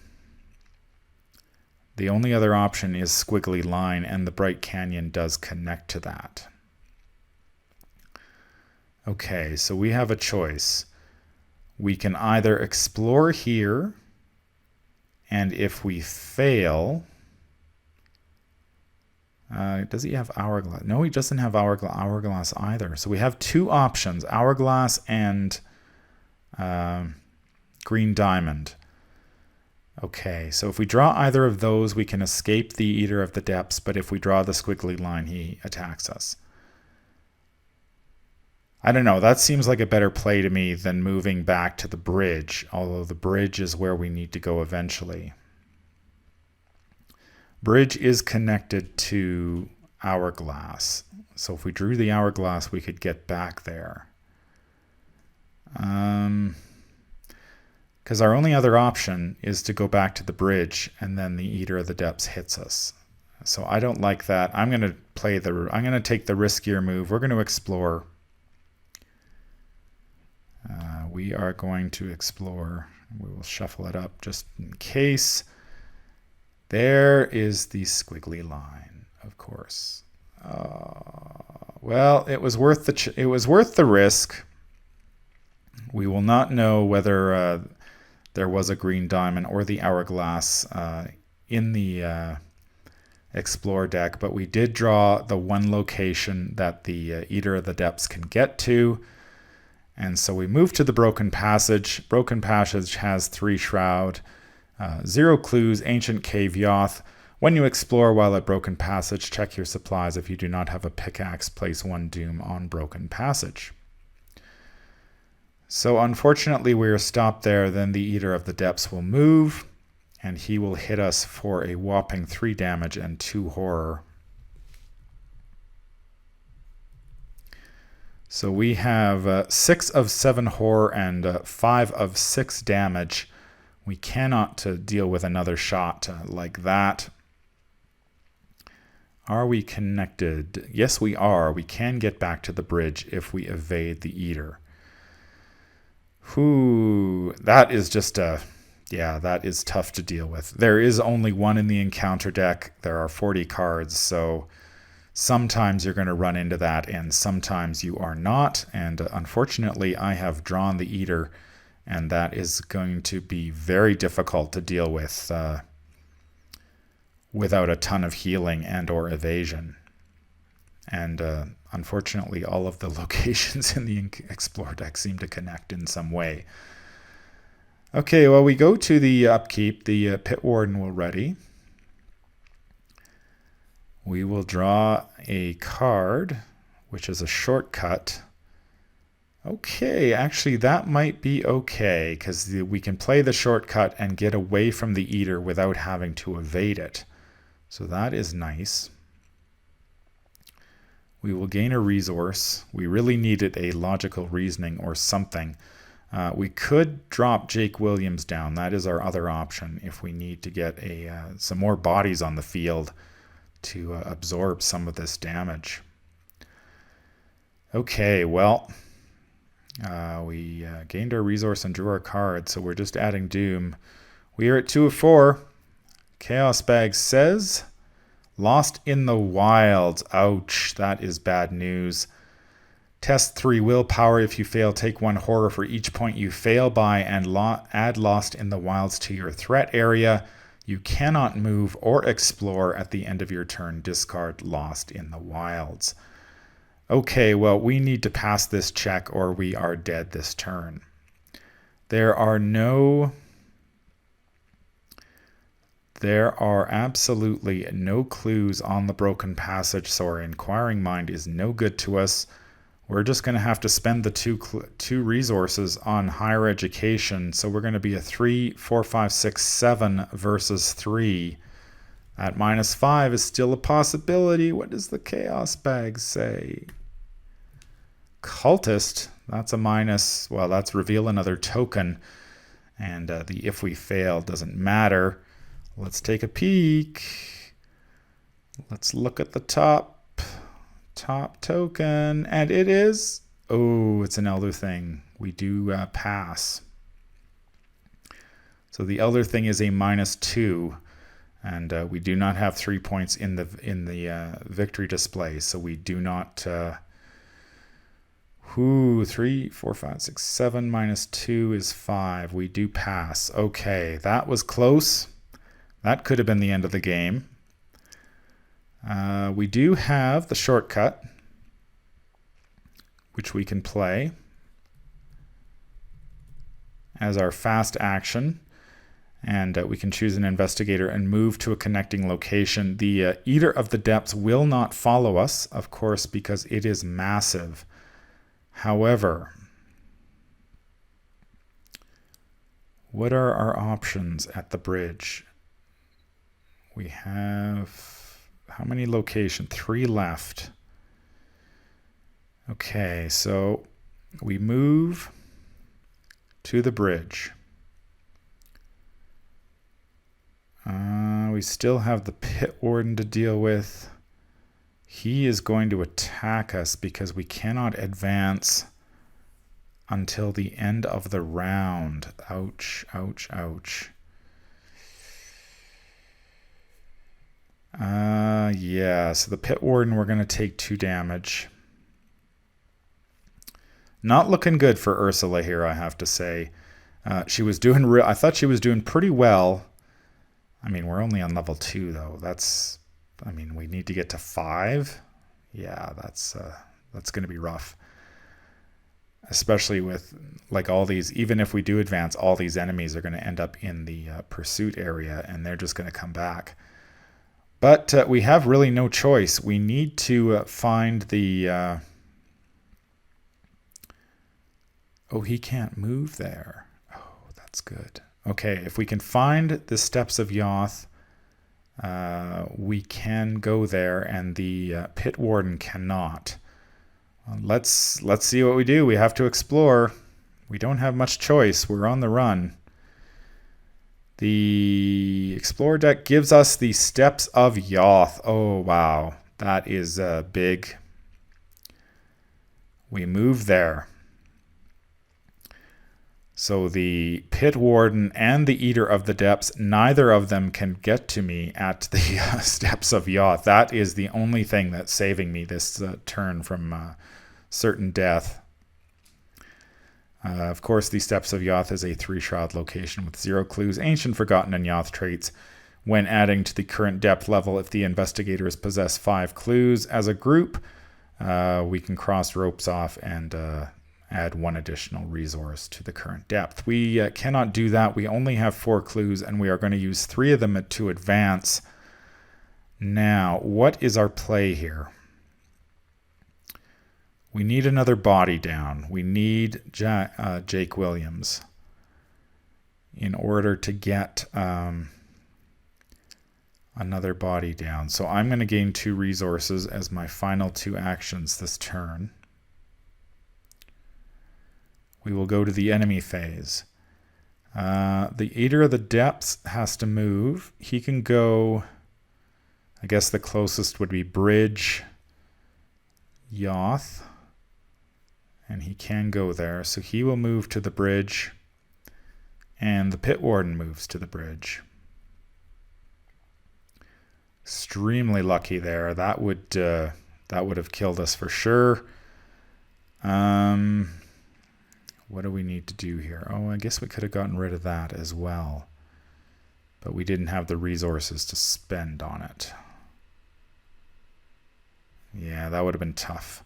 the only other option is Squiggly Line, and the Bright Canyon does connect to that. Okay, so we have a choice. We can either explore here, and if we fail... does he have Hourglass? No, he doesn't have Hourglass either. So we have two options, Hourglass and Green Diamond. Okay, so if we draw either of those, we can escape the Eater of the Depths, but if we draw the Squiggly Line, he attacks us. I don't know, that seems like a better play to me than moving back to the bridge, although the bridge is where we need to go eventually. Bridge is connected to Hourglass. So if we drew the Hourglass, we could get back there. Because our only other option is to go back to the bridge, and then the Eater of the Depths hits us. So I don't like that. I'm going to take the riskier move. We're going to explore. We are going to explore. We will shuffle it up just in case. There is the Squiggly Line, of course. Well, it was worth the risk. We will not know whether there was a Green Diamond or the Hourglass in the Explore deck, but we did draw the one location that the Eater of the Depths can get to. And so we move to the Broken Passage. Broken Passage has 3 Shroud. 0 clues, Ancient Cave Yath. When you explore while at Broken Passage, check your supplies. If you do not have a pickaxe, place 1 doom on Broken Passage. So unfortunately we are stopped there. Then the Eater of the Depths will move, and he will hit us for a whopping 3 damage and 2 horror. So we have 6 of 7 horror and 5 of 6 damage. We cannot deal with another shot like that. Are we connected? Yes, we are. We can get back to the bridge if we evade the Eater. That is just a Yeah, that is tough to deal with. There is only one in the encounter deck. There are 40 cards, so sometimes you're going to run into that, and sometimes you are not. And unfortunately, I have drawn the Eater, and that is going to be very difficult to deal with without a ton of healing and or evasion. And unfortunately, all of the locations in the Explore deck seem to connect in some way. Okay, well, we go to the upkeep. The Pit Warden will ready. We will draw a card, which is a shortcut. Okay, actually, that might be okay, because we can play the shortcut and get away from the Eater without having to evade it. So that is nice. We will gain a resource. We really needed a logical reasoning or something. We could drop Jake Williams down. That is our other option if we need to get some more bodies on the field to absorb some of this damage. Okay, well, we gained our resource and drew our card, so we're just adding Doom. We are at 2 of 4. Chaos Bag says, Lost in the Wilds. Ouch, that is bad news. Test 3 willpower. If you fail, take 1 horror for each point you fail by and add Lost in the Wilds to your threat area. You cannot move or explore at the end of your turn. Discard Lost in the Wilds. Okay, well, we need to pass this check or we are dead this turn. There are absolutely no clues on the Broken Passage, so our Inquiring Mind is no good to us. We're just going to have to spend the two resources on higher education. So we're going to be a 3, 4, 5, 6, 7 versus 3. At -5 is still a possibility. What does the Chaos Bag say? Cultist, that's a minus. Well, that's reveal another token. And the if we fail doesn't matter. Let's take a peek. Let's look at the top token, and it is, it's an Elder Thing. We do pass. So the Elder Thing is a -2, and we do not have 3 points in the victory display, so we do not 3, 4, 5, 6, 7 -2 is 5. We do pass. Okay, that was close. That could have been the end of the game. We do have the shortcut, which we can play as our fast action. And we can choose an investigator and move to a connecting location. The Eater of the Depths will not follow us, of course, because it is massive. However, what are our options at the bridge? We have... how many locations? 3 left. Okay, so we move to the bridge. We still have the Pit Warden to deal with. He is going to attack us because we cannot advance until the end of the round. Ouch, ouch, ouch. Yeah, so the Pit Warden, we're going to take 2 damage. Not looking good for Ursula here, I have to say. She was doing I thought she was doing pretty well. I mean, we're only on level 2, though. We need to get to 5. Yeah, that's going to be rough. Especially with, like, all these, even if we do advance, all these enemies are going to end up in the pursuit area, and they're just going to come back. But we have really no choice. We need to find the... Oh, he can't move there. Oh, that's good. Okay, if we can find the Steps of Yoth, we can go there, and the Pit Warden cannot. Let's see what we do. We have to explore. We don't have much choice. We're on the run. The Explorer deck gives us the Steps of Yoth. Oh, wow. That is big. We move there. So the Pit Warden and the Eater of the Depths, neither of them can get to me at the Steps of Yath. That is the only thing that's saving me this turn from certain death. Of course, the Steps of Yath is a 3-shroud location with 0 clues, ancient, forgotten, and Yath traits. When adding to the current depth level, if the investigators possess 5 clues as a group, we can cross ropes off and add 1 additional resource to the current depth. We cannot do that. We only have 4 clues, and we are going to use 3 of them to advance. Now, what is our play here? We need another body down. We need Jake Williams in order to get another body down. So I'm going to gain 2 resources as my final 2 actions this turn. We will go to the enemy phase. The Eater of the Depths has to move. He can go, I guess the closest would be Bridge, Yoth. And he can go there. So he will move to the bridge. And the Pit Warden moves to the bridge. Extremely lucky there. That would have killed us for sure. What do we need to do here? Oh, I guess we could have gotten rid of that as well. But we didn't have the resources to spend on it. Yeah, that would have been tough.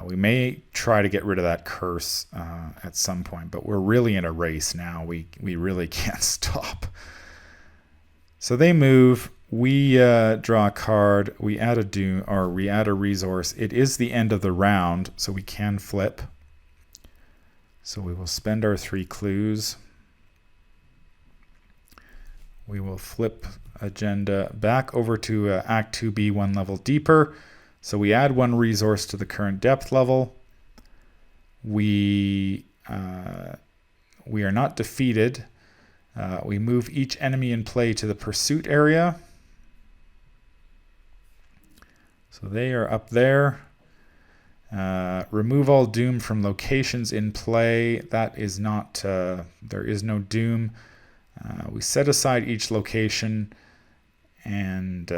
We may try to get rid of that curse at some point, but we're really in a race now. We really can't stop. So they move. We draw a card. We add a doom, or we add a resource. It is the end of the round, so we can flip. So we will spend our 3 clues. We will flip agenda back over to Act 2B 1 level deeper. So we add 1 resource to the current depth level. We are not defeated. We move each enemy in play to the pursuit area. So they are up there. Remove all doom from locations in play. That is not, there is no doom. We set aside each location, and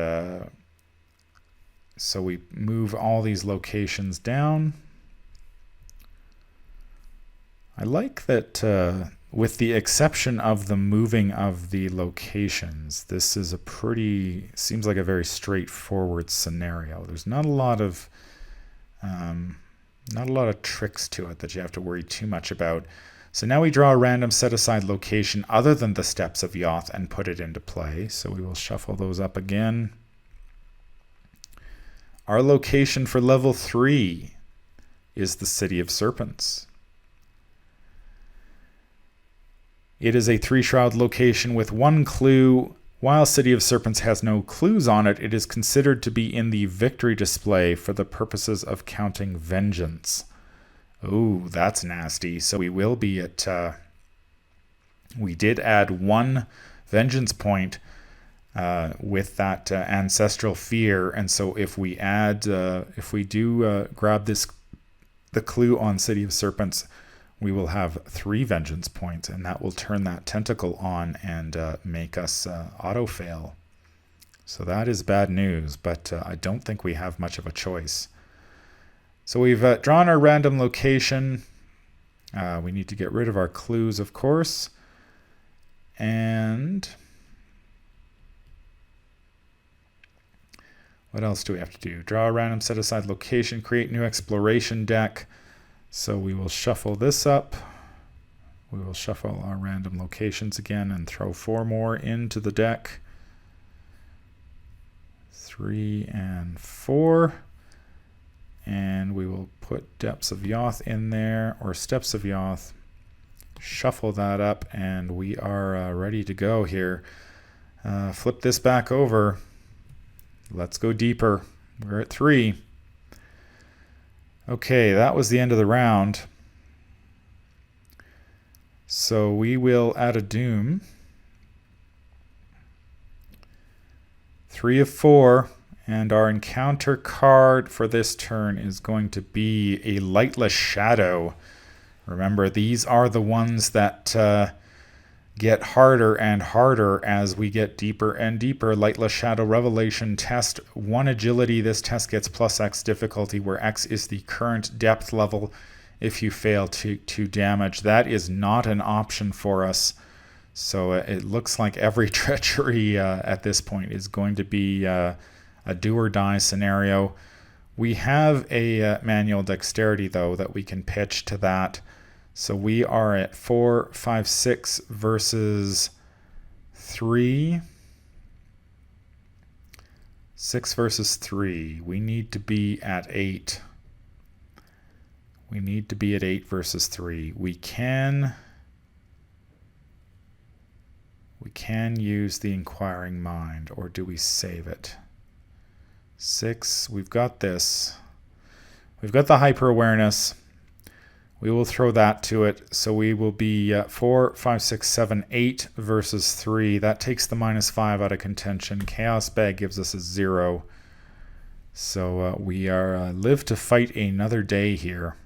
so we move all these locations down. I like that with the exception of the moving of the locations, this is seems like a very straightforward scenario. There's not a lot of tricks to it that you have to worry too much about. So now we draw a random set-aside location other than the Steps of Yoth and put it into play. So we will shuffle those up again. Our location for level 3 is the City of Serpents. It is a 3-shroud location with 1 clue. While City of Serpents has no clues on it, it is considered to be in the victory display for the purposes of counting vengeance. Oh, that's nasty. So we will be at... we did add 1 vengeance point with that Ancestral fear, and so if we add... if we do grab the clue on City of Serpents, we will have 3 vengeance points, and that will turn that tentacle on and make us auto-fail. So that is bad news, but I don't think we have much of a choice. So we've drawn our random location. We need to get rid of our clues, of course. And what else do we have to do? Draw a random set-aside location, create new exploration deck. So we will shuffle this up. We will shuffle our random locations again and throw 4 more into the deck. 3 and 4. And we will put Depths of Yoth in there, or Steps of Yoth. Shuffle that up, and we are ready to go here. Flip this back over. Let's go deeper. We're at 3. Okay, that was the end of the round. So we will add a doom. 3 of 4. And our encounter card for this turn is going to be a Lightless Shadow. Remember, these are the ones that get harder and harder as we get deeper and deeper. Lightless Shadow Revelation test 1 agility. This test gets plus X difficulty, where X is the current depth level. If you fail to damage, that is not an option for us. So it looks like every treachery at this point is going to be a do or die scenario. We have a manual dexterity, though, that we can pitch to that. So we are at 4, 5, 6 versus 3. 6 versus 3. We need to be at 8. We need to be at 8 versus 3. We can use the Inquiring Mind, or do we save it? 6. We've got this. We've got the Hyper Awareness. We will throw that to it. So we will be 4, 5, 6, 7, 8 versus 3. That takes the -5 out of contention. Chaos Bag gives us a 0. So we are live to fight another day here.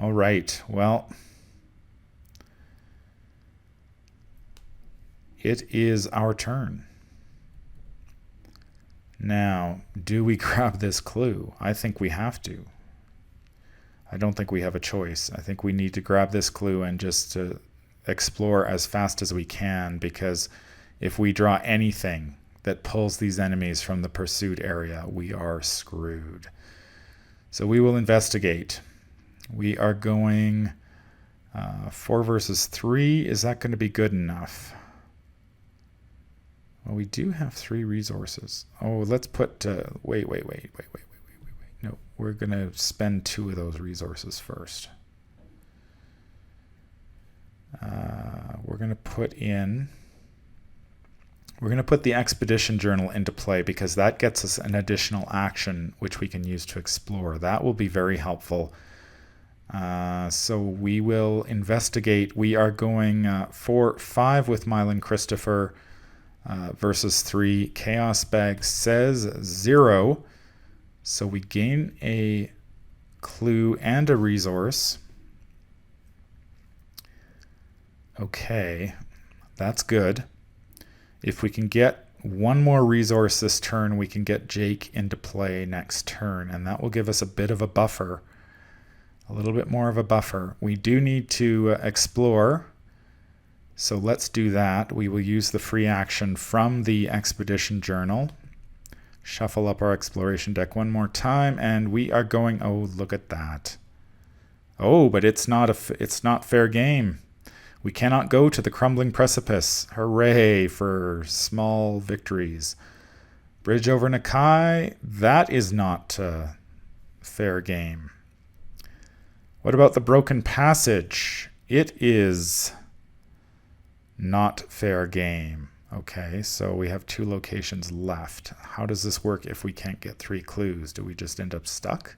All right. Well, it is our turn. Now, do we grab this clue? I think we have to. I don't think we have a choice. I think we need to grab this clue and just explore as fast as we can, because if we draw anything that pulls these enemies from the pursuit area, we are screwed. So we will investigate. We are going 4 versus 3. Is that going to be good enough? Well, we do have 3 resources. Oh, let's put... Wait. No, we're going to spend 2 of those resources first. We're going to put the Expedition Journal into play, because that gets us an additional action which we can use to explore. That will be very helpful. So we will investigate. We are going 4, 5 with Mylan Christopher versus 3. Chaos Bag says 0. So we gain a clue and a resource. Okay, that's good. If we can get 1 more resource this turn, we can get Jake into play next turn, and that will give us a bit of a buffer. A little bit more of a buffer. We do need to explore, so let's do that. We will use the free action from the Expedition Journal. Shuffle up our exploration deck 1 more time, and we are going... Oh, look at that. Oh, but it's not fair game. We cannot go to the crumbling precipice. Hooray for small victories. Bridge over Nakai. That is not fair game. What about the broken passage? It is not fair game. Okay, so we have 2 locations left. How does this work if we can't get 3 clues? Do we just end up stuck?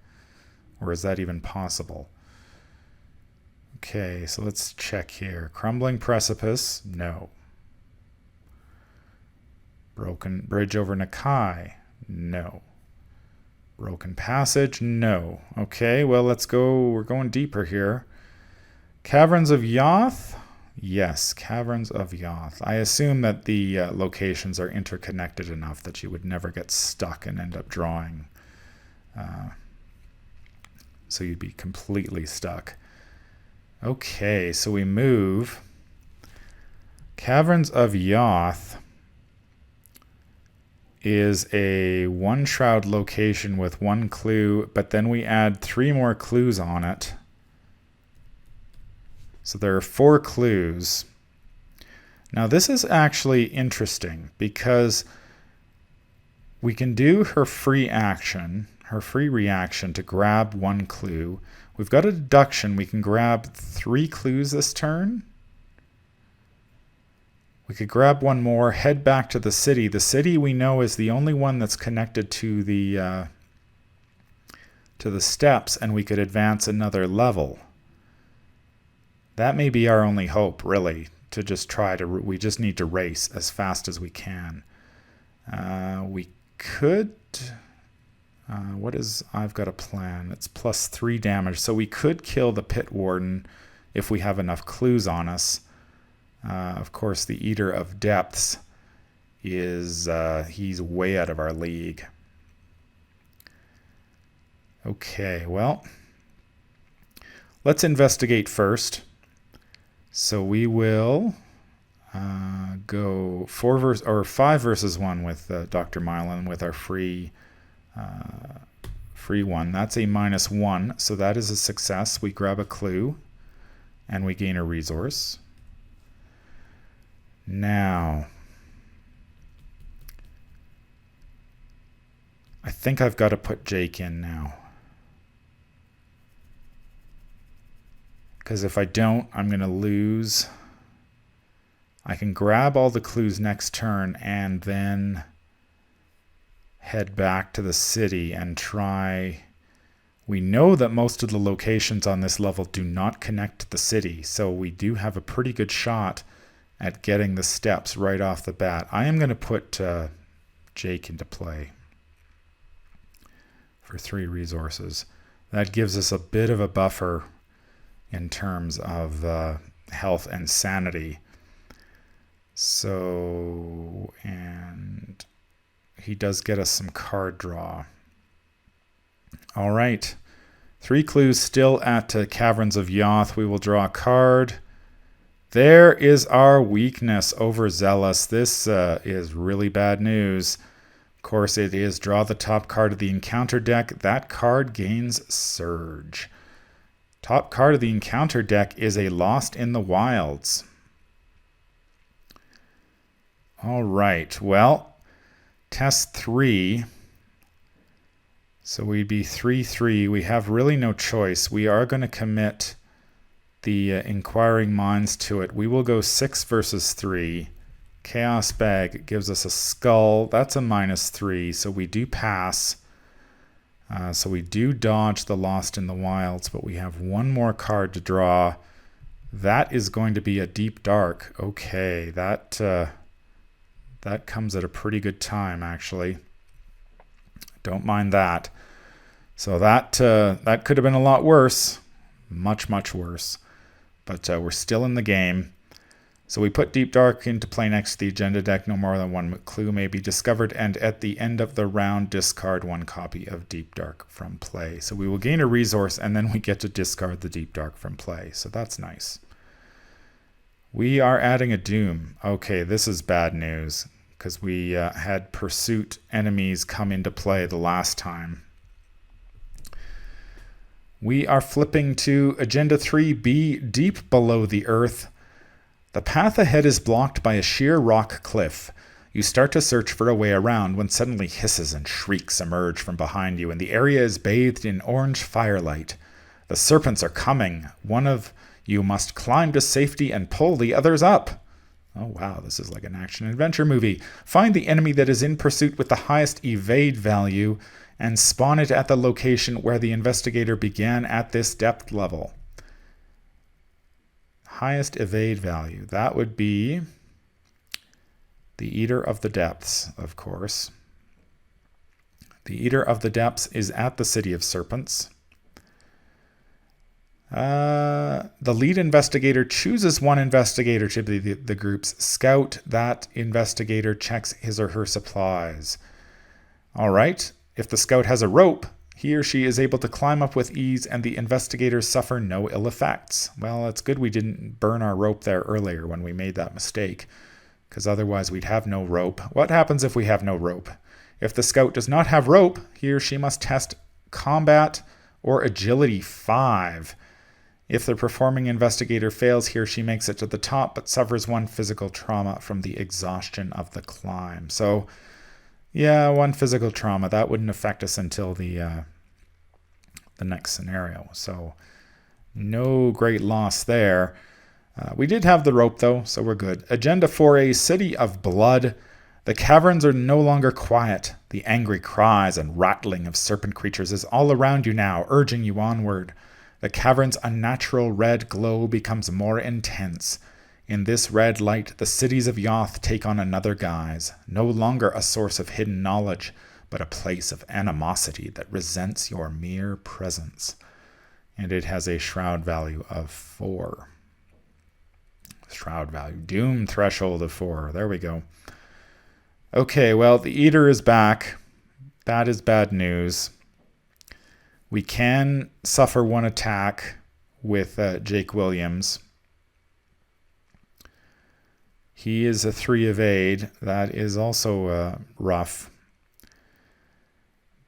Or is that even possible? Okay, so let's check here. Crumbling precipice, no. Broken bridge over Nakai, no. Broken passage, no. Okay, well, let's go. We're going deeper here. Caverns of Yath? Yes, Caverns of Yoth. I assume that the locations are interconnected enough that you would never get stuck and end up drawing. So you'd be completely stuck. Okay, so we move. Caverns of Yoth is a 1 shroud location with 1 clue, but then we add 3 more clues on it. So there are 4 clues. Now this is actually interesting, because we can do her free action, her free reaction to grab 1 clue. We've got a deduction. We can grab 3 clues this turn. We could grab 1 more, head back to the city. The city we know is the only one that's connected to the steps, and we could advance another level. That may be our only hope, really, to just try to... We just need to race as fast as we can. We could... I've got a plan. It's +3 damage. So we could kill the Pit Warden if we have enough clues on us. Of course, the Eater of Depths he's way out of our league. Okay, well, let's investigate first. So we will go 5 versus 1 with Dr. Mylan with our free one. That's a -1, so that is a success. We grab a clue and we gain a resource. Now, I think I've got to put Jake in now. Because if I don't, I'm going to lose. I can grab all the clues next turn and then head back to the city and try. We know that most of the locations on this level do not connect to the city, so we do have a pretty good shot at getting the steps right off the bat. I am going to put Jake into play for 3 resources. That gives us a bit of a buffer in terms of health and sanity. So, and he does get us some card draw. All right. 3 clues still at Caverns of Yoth. We will draw a card. There is our weakness, Overzealous. This is really bad news. Of course, it is draw the top card of the encounter deck. That card gains Surge. Top card of the encounter deck is a Lost in the Wilds. All right, well, test 3. So we'd be 3-3. We have really no choice. We are going to commit the Inquiring Minds to it. We will go 6 versus 3. Chaos Bag gives us a Skull. That's a -3, so we do pass. So we do dodge the Lost in the Wilds, but we have one more card to draw. That is going to be a Deep Dark. Okay, that comes at a pretty good time, actually. Don't mind that. So that could have been a lot worse. Much, much worse. But we're still in the game. So we put Deep Dark into play next to the agenda deck. No more than 1 clue may be discovered. And at the end of the round, discard 1 copy of Deep Dark from play. So we will gain a resource, and then we get to discard the Deep Dark from play. So that's nice. We are adding a Doom. Okay, this is bad news, because we had Pursuit enemies come into play the last time. We are flipping to Agenda 3B, Deep Below the Earth. The path ahead is blocked by a sheer rock cliff. You start to search for a way around when suddenly hisses and shrieks emerge from behind you, and the area is bathed in orange firelight. The serpents are coming. One of you must climb to safety and pull the others up. Oh wow, this is like an action-adventure movie. Find the enemy that is in pursuit with the highest evade value and spawn it at the location where the investigator began at this depth level. Highest evade value. That would be the Eater of the Depths, of course. The Eater of the Depths is at the City of Serpents. The lead investigator chooses one investigator to be the group's scout. That investigator checks his or her supplies. All right. If the scout has a rope, he or she is able to climb up with ease and the investigators suffer no ill effects. Well, it's good we didn't burn our rope there earlier when we made that mistake, because otherwise we'd have no rope. What happens if we have no rope? If the scout does not have rope, he or she must test combat or agility 5. If the performing investigator fails, he or she makes it to the top but suffers 1 physical trauma from the exhaustion of the climb. So, yeah, 1 physical trauma. That wouldn't affect us until the next scenario. So, no great loss there. We did have the rope, though, so we're good. Agenda 4A, City of Blood. The caverns are no longer quiet. The angry cries and rattling of serpent creatures is all around you now, urging you onward. The cavern's unnatural red glow becomes more intense. In this red light, the cities of Yath take on another guise, no longer a source of hidden knowledge, but a place of animosity that resents your mere presence. And it has a shroud value of 4. Shroud value. Doom threshold of 4. There we go. Okay, well, the Eater is back. That is bad news. We can suffer 1 attack with Jake Williams. He is a 3 evade. That is also rough.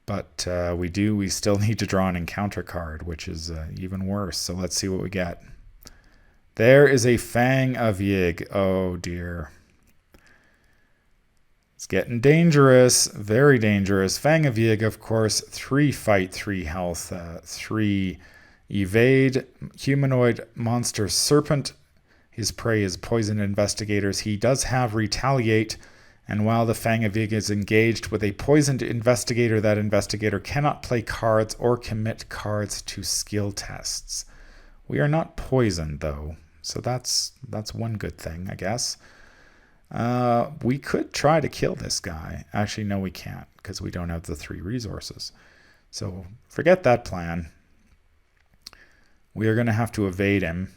But we still need to draw an encounter card, which is even worse. So let's see what we get. There is a Fang of Yig. Oh dear. It's getting dangerous. Very dangerous. Fang of Yig, of course. 3 fight, 3 health, 3 evade. Humanoid monster serpent. His prey is poisoned investigators. He does have retaliate. And while the Fang of Yig is engaged with a poisoned investigator, that investigator cannot play cards or commit cards to skill tests. We are not poisoned, though. So that's one good thing, I guess. We could try to kill this guy. Actually, no, we can't, because we don't have the 3 resources. So forget that plan. We are going to have to evade him.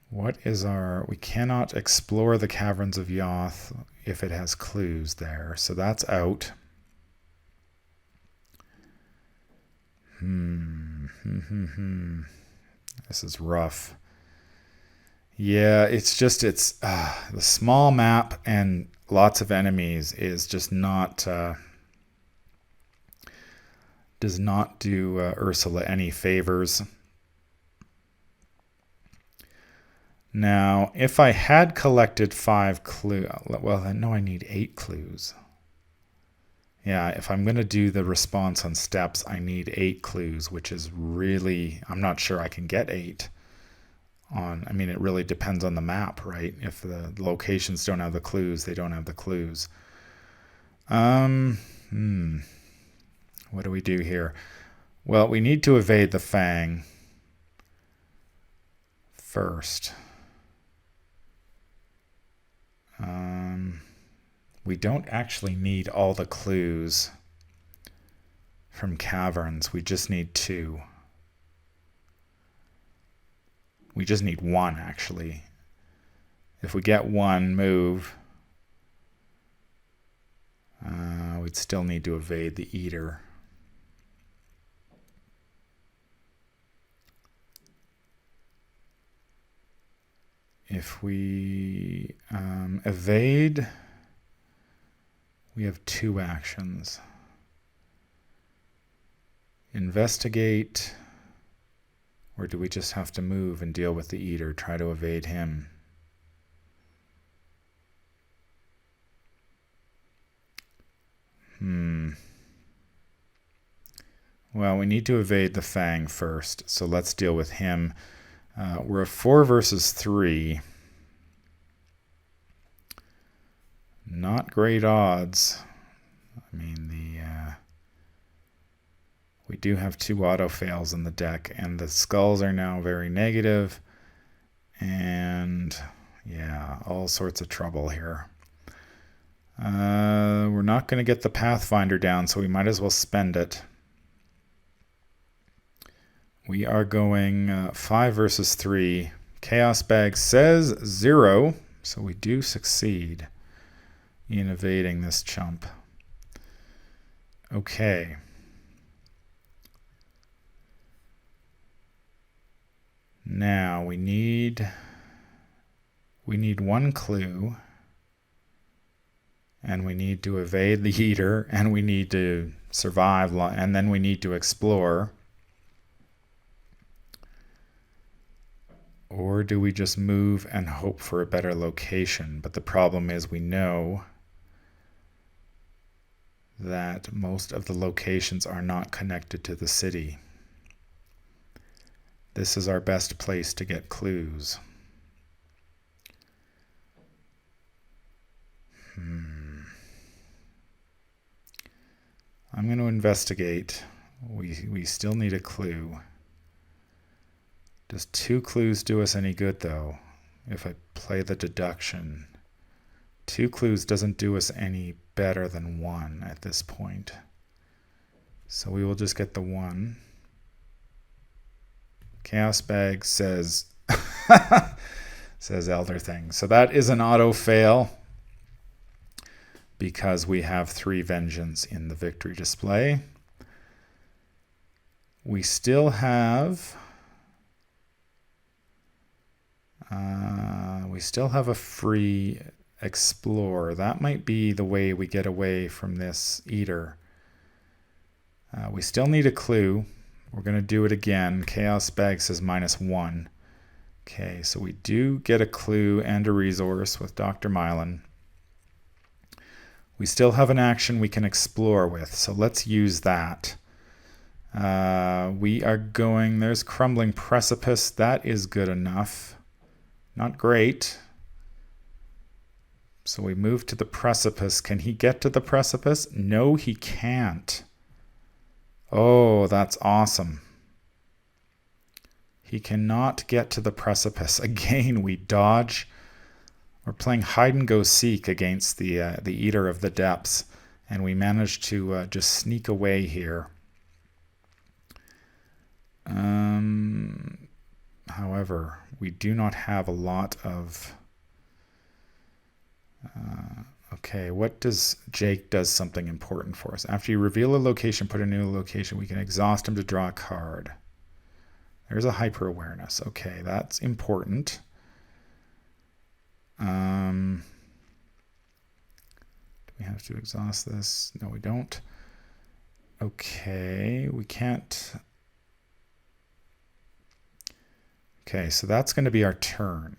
What is our... We cannot explore the Caverns of Yoth if it has clues there. So that's out. This is rough. Yeah, it's the small map and lots of enemies is just not... does not do Ursula any favors. Now, if I had collected 5 clues... Well, no, I need 8 clues. Yeah, if I'm going to do the response on steps, I need 8 clues, which is really... I'm not sure I can get 8 on... I mean, it really depends on the map, right? If the locations don't have the clues, they don't have the clues. What do we do here? Well, we need to evade the Fang first. We don't actually need all the clues from Caverns. We just need 2. We just need 1, actually. If we get 1 move, we'd still need to evade the Eater. If we evade, we have 2 actions. Investigate, or do we just have to move and deal with the Eater, try to evade him? Well, we need to evade the Fang first, so let's deal with him. We're a 4 versus 3. Not great odds. I mean, we do have 2 auto fails in the deck, and the skulls are now very negative, and yeah, all sorts of trouble here. We're not going to get the Pathfinder down, so we might as well spend it. We are going 5 versus 3. Chaos Bag says 0, so we do succeed in evading this chump. Okay. Now we need 1 clue, and we need to evade the Eater, and we need to survive, and then we need to explore. Or do we just move and hope for a better location? But the problem is we know that most of the locations are not connected to the city. This is our best place to get clues. I'm going to investigate. We still need a clue. Does 2 clues do us any good, though? If I play the deduction. 2 clues doesn't do us any better than 1 at this point. So we will just get the 1. Chaos Bag says says Elder Thing. So that is an auto fail because we have 3 Vengeance in the victory display. We still have a free Explore. That might be the way we get away from this Eater. We still need a clue. We're going to do it again. Chaos Bag says -1. Okay, so we do get a clue and a resource with Dr. Mylan. We still have an action we can explore with, so let's use that. We are going, there's Crumbling Precipice. That is good enough. Not great. So we move to the precipice. Can he get to the precipice? No, he can't. Oh, that's awesome. He cannot get to the precipice. Again, we dodge. We're playing hide and go seek against the Eater of the Depths, and we managed to just sneak away here. However, we do not have a lot of... okay, what does... Jake does something important for us. After you reveal a location, put a new location, we can exhaust him to draw a card. There's a hyper awareness. Okay, that's important. Do we have to exhaust this? No, we don't. Okay, we can't... Okay, so that's going to be our turn.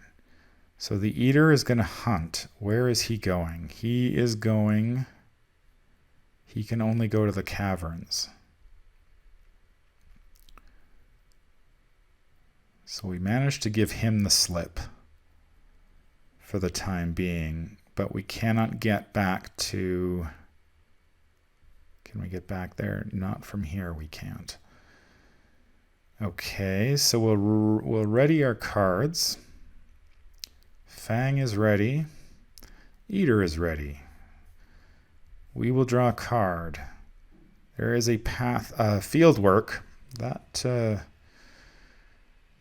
So the Eater is going to hunt. Where is he going? He is going... He can only go to the caverns. So we managed to give him the slip for the time being, but we cannot get back to... Can we get back there? Not from here, we can't. Okay, so we'll ready our cards. Fang is ready. Eater is ready. We will draw a card. There is a path, field work. That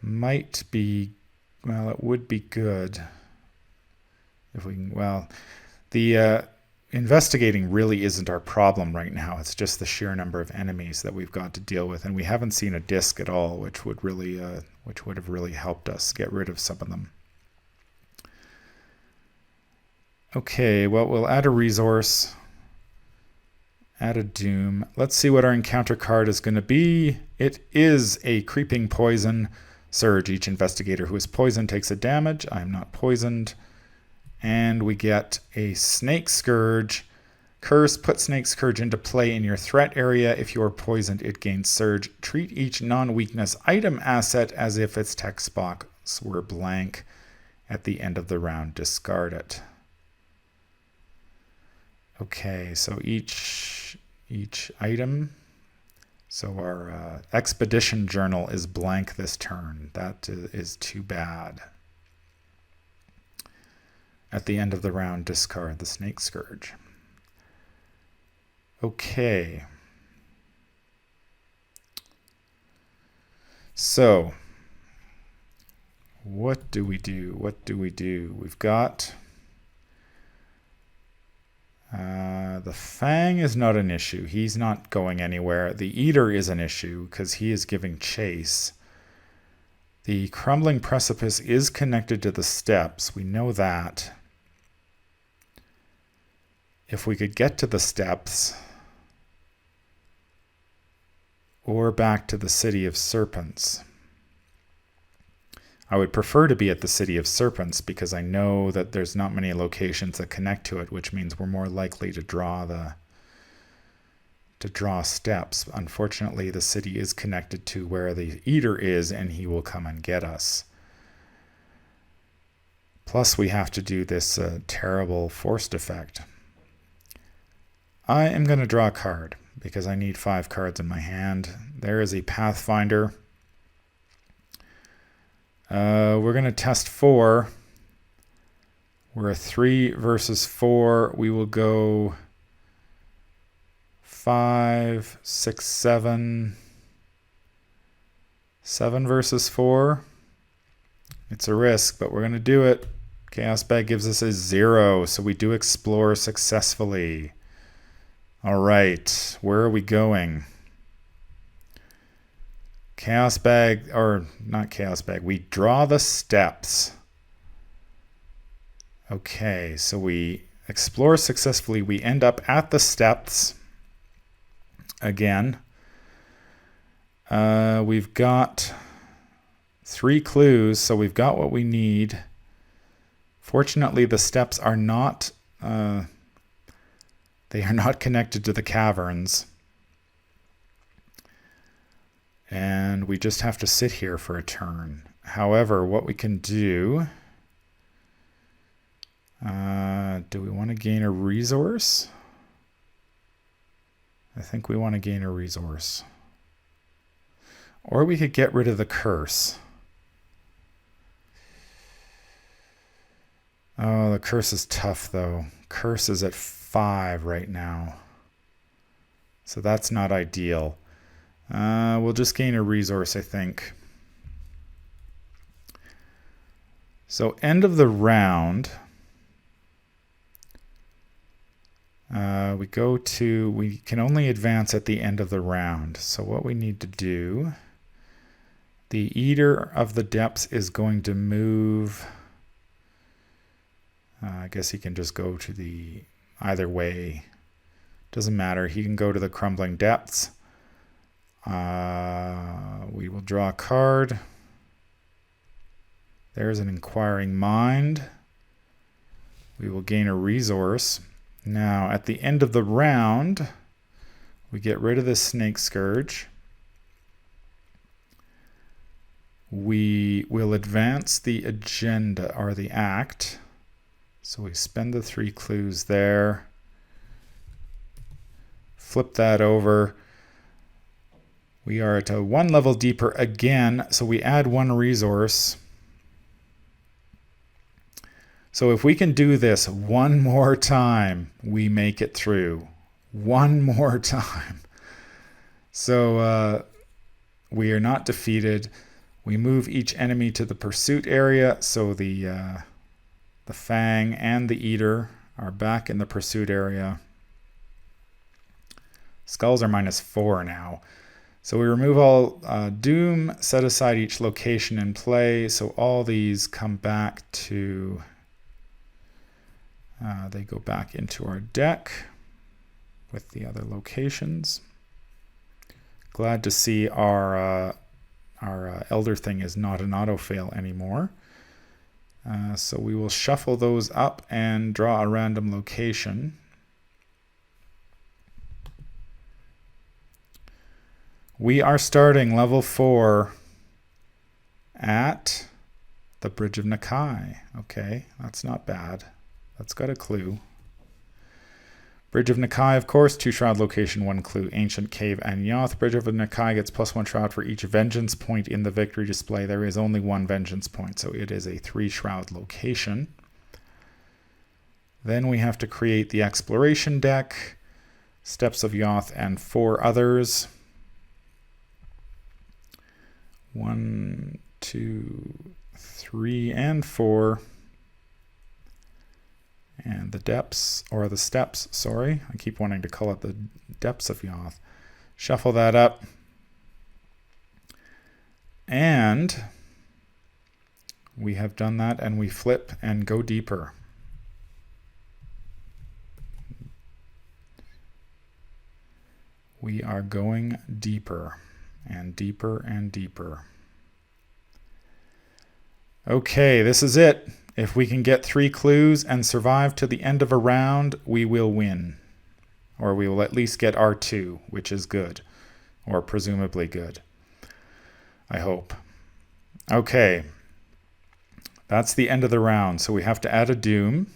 might be, well, it would be good if we can, well, the investigating really isn't our problem right now. It's just the sheer number of enemies that we've got to deal with, and we haven't seen a disc at all, which would really, which would have really helped us get rid of some of them. Okay, well, we'll add a resource, add a doom. Let's see what our encounter card is going to be. It is a creeping poison surge. Each investigator who is poisoned takes a damage. I'm not poisoned. And we get a Snake Scourge. Curse, put Snake Scourge into play in your threat area. If you are poisoned, it gains surge. Treat each non-weakness item asset as if its text box were blank. At the end of the round, discard it. Okay, so each item. So our expedition journal is blank this turn. That is too bad. At the end of the round, discard the Snake Scourge. Okay. So, what do we do? What do we do? We've got... the Fang is not an issue. He's not going anywhere. The Eater is an issue because he is giving chase. The Crumbling Precipice is connected to the steps. We know that. If we could get to the steps or back to the City of Serpents. I would prefer to be at the City of Serpents because I know that there's not many locations that connect to it, which means we're more likely to draw steps. Unfortunately, the city is connected to where the Eater is, and he will come and get us. Plus, we have to do this terrible forced effect. I am going to draw a card because I need 5 cards in my hand. There is a Pathfinder. We're going to test 4. We're a 3 versus 4. We will go 5, 6, 7. 7 versus 4. It's a risk, but we're going to do it. Chaos Bag gives us a 0, so we do explore successfully. All right, where are we going? Chaos Bag, or not Chaos Bag, we draw the steps. Okay, so we explore successfully. We end up at the steps again. We've got 3 clues, so we've got what we need. Fortunately, the steps are not they are not connected to the caverns. And we just have to sit here for a turn. However, what we can do, do we want to gain a resource? I think we want to gain a resource. Or we could get rid of the curse. Oh, the curse is tough, though. Curse is at 5 right now. So that's not ideal. We'll just gain a resource, I think. So end of the round. We can only advance at the end of the round. So what we need to do, the Eater of the Depths is going to move. I guess he can just go to the, either way. Doesn't matter. He can go to the Crumbling Depths. We will draw a card. There's an Inquiring Mind. We will gain a resource. Now, at the end of the round, we get rid of the Snake Scourge. We will advance the agenda, or the act. So we spend the 3 clues there. Flip that over. We are at a 1 level deeper again, so we add 1 resource. So if we can do this 1 more time, we make it through. 1 more time. So we are not defeated. We move each enemy to the pursuit area, so the Fang and the Eater are back in the pursuit area. Skulls are -4 now. So we remove all Doom, set aside each location in play, so all these come back to... they go back into our deck with the other locations. Glad to see our Elder thing is not an auto-fail anymore. So we will shuffle those up and draw a random location. We are starting level 4 at the Bridge of Nakai. Okay, that's not bad. That's got a clue. Bridge of Nakai, of course, 2 shroud location, 1 clue, Ancient Cave and Yath. Bridge of Nakai gets +1 shroud for each vengeance point in the victory display. There is only 1 vengeance point, so it is a 3 shroud location. Then we have to create the exploration deck, Steps of Yoth, and 4 others. 1, 2, 3, and 4. And the depths, or the steps, sorry. I keep wanting to call it the Depths of Yath. Shuffle that up. And we have done that, and we flip and go deeper. We are going deeper and deeper and deeper. Okay, this is it. If we can get 3 clues and survive to the end of a round, we will win. Or we will at least get R2, which is good. Or presumably good. I hope. Okay. That's the end of the round. So we have to add a Doom.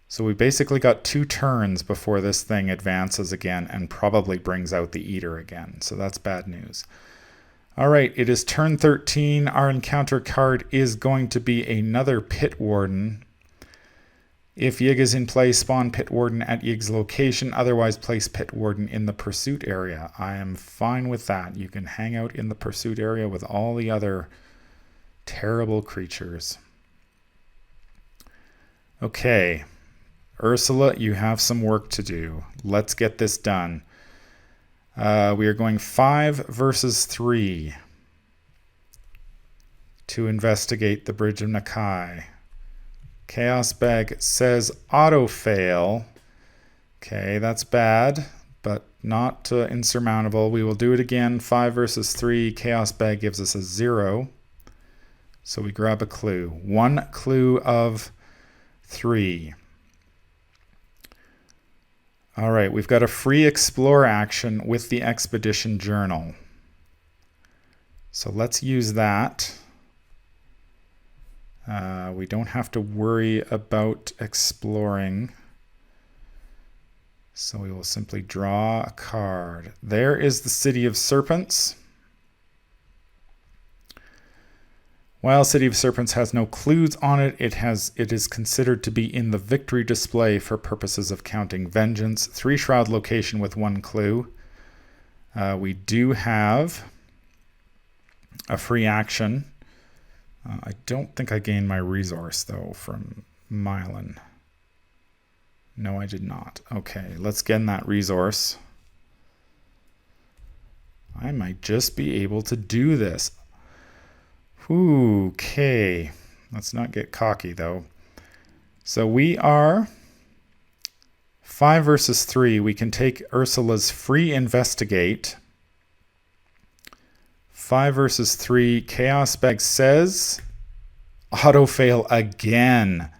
So we basically got 2 turns before this thing advances again and probably brings out the Eater again. So that's bad news. All right, it is turn 13. Our encounter card is going to be another Pit Warden. If Yig is in play, spawn Pit Warden at Yig's location. Otherwise, place Pit Warden in the pursuit area. I am fine with that. You can hang out in the pursuit area with all the other terrible creatures. Okay, Ursula, you have some work to do. Let's get this done. We are going 5 versus 3 to investigate the Bridge of Nakai. Chaos Bag says auto fail. Okay, that's bad, but not insurmountable. We will do it again. 5 versus 3. Chaos Bag gives us a 0. So we grab a clue. 1 clue of 3. All right, we've got a free explore action with the Expedition Journal. So let's use that. We don't have to worry about exploring. So we will simply draw a card. There is the City of Serpents. While City of Serpents has no clues on it, it is considered to be in the victory display for purposes of counting vengeance. 3 shroud location with 1 clue. We do have a free action. I don't think I gained my resource, though, from Mylan. No, I did not. Okay, let's get in that resource. I might just be able to do this. Okay, let's not get cocky, though. So we are 5 versus 3. We can take Ursula's free investigate. 5 versus 3. Chaos Bag says auto fail again.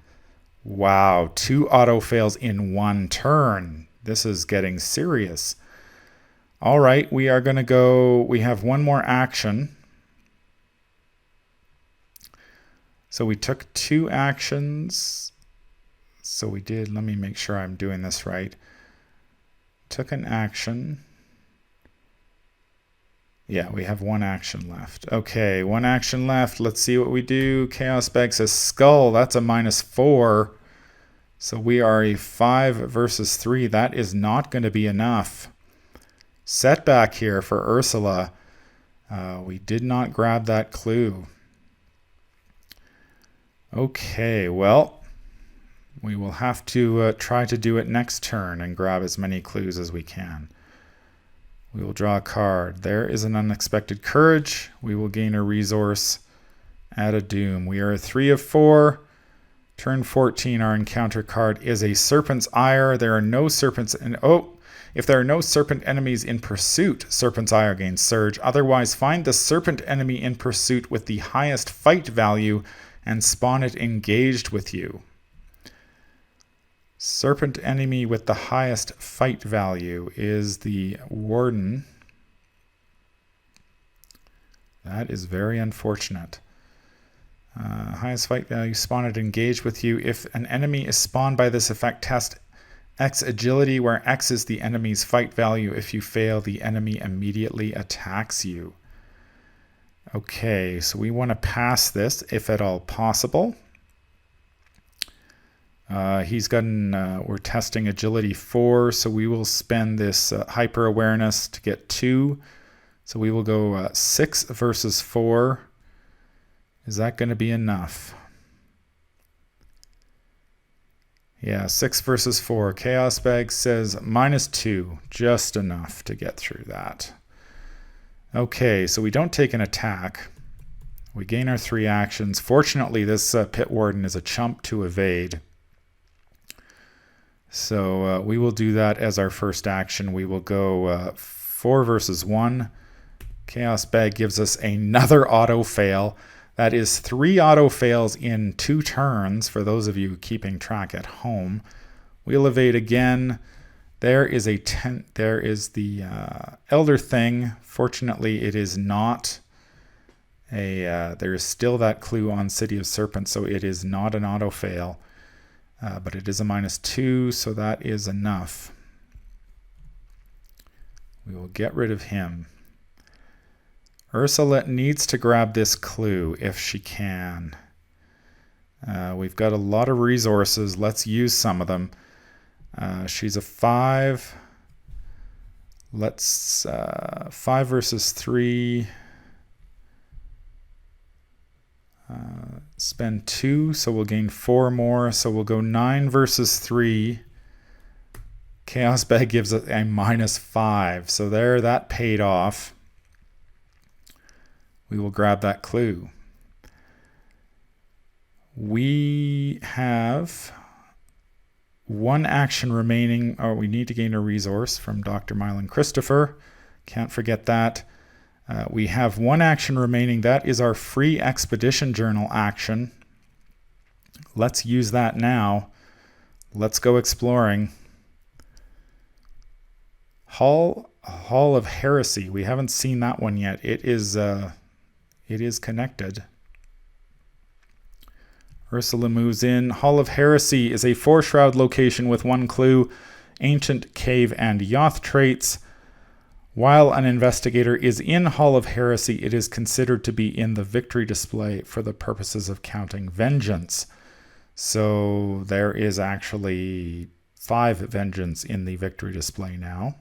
Wow, 2 auto fails in 1 turn. This is getting serious. All right, we are going to go. We have 1 more action. So we took 2 actions. So we did. Let me make sure I'm doing this right. Took an action. Yeah, we have 1 action left. Okay, 1 action left. Let's see what we do. Chaos Bag says Skull. That's a -4. So we are a 5 versus 3. That is not going to be enough. Setback here for Ursula. We did not grab that clue. Okay, well, we will have to try to do it next turn and grab as many clues as we can. We will draw a card. There is an Unexpected Courage. We will gain a resource. Add a Doom. We are a 3 of 4. Turn 14, our encounter card is a Serpent's Ire. There are no serpents in... Oh, if there are no serpent enemies in pursuit, Serpent's Ire gains Surge. Otherwise, find the serpent enemy in pursuit with the highest fight value and spawn it engaged with you. Serpent enemy with the highest fight value is the Warden. That is very unfortunate. Highest fight value, spawn it engaged with you. If an enemy is spawned by this effect, test X agility, where X is the enemy's fight value. If you fail, the enemy immediately attacks you. Okay, so we want to pass this if at all possible. He's gotten, we're testing agility 4, so we will spend this hyper awareness to get 2. So we will go 6 versus 4. Is that going to be enough? Yeah, 6 versus 4. Chaos Bag says -2, just enough to get through that. Okay, so we don't take an attack. We gain our 3 actions. Fortunately, this Pit Warden is a chump to evade. So we will do that as our first action. We will go 4 versus 1. Chaos Bag gives us another auto fail. That is 3 auto fails in 2 turns for those of you keeping track at home. We'll evade again. There is the Elder Thing. Fortunately, it is not there is still that clue on City of Serpent, so it is not an auto fail. But it is a -2, so that is enough. We will get rid of him. Ursula needs to grab this clue if she can. We've got a lot of resources. Let's use some of them. She's a 5. Let's 5 versus 3. Spend 2, so we'll gain 4 more. So we'll go 9 versus 3. Chaos Bag gives us a -5. So there, that paid off. We will grab that clue. We have 1 action remaining. Oh, we need to gain a resource from Dr. Mylan Christopher. Can't forget that. We have 1 action remaining. That is our free expedition journal action. Let's use that now. Let's go exploring. Hall of Heresy. We haven't seen that one yet. It is connected. Ursula moves in. Hall of Heresy is a 4-shroud location with 1 clue, Ancient, Cave, and Yath traits. While an investigator is in Hall of Heresy, it is considered to be in the victory display for the purposes of counting vengeance. So there is actually 5 vengeance in the victory display now.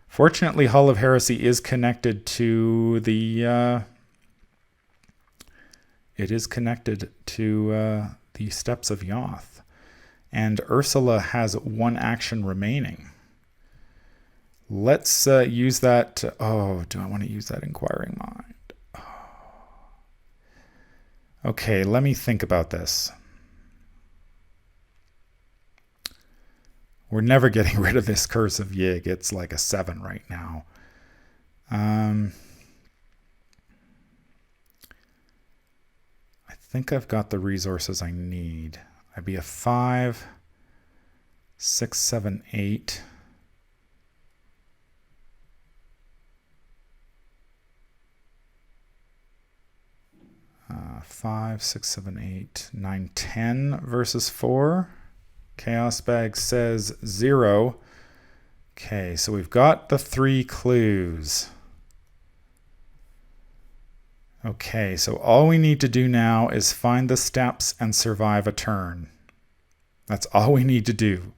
Fortunately, Hall of Heresy is connected to the Steps of Yoth. And Ursula has 1 action remaining. Let's use that. Do I want to use that Inquiring Mind? Okay, let me think about this. We're never getting rid of this Curse of Yig. It's like a 7 right now. I think I've got the resources I need. I'd be a 5, 6, 7, 8. 5, 6, 7, 8, 9, 10 versus 4. Chaos Bag says 0. Okay, so we've got the 3 clues. Okay, so all we need to do now is find the steps and survive a turn. That's all we need to do.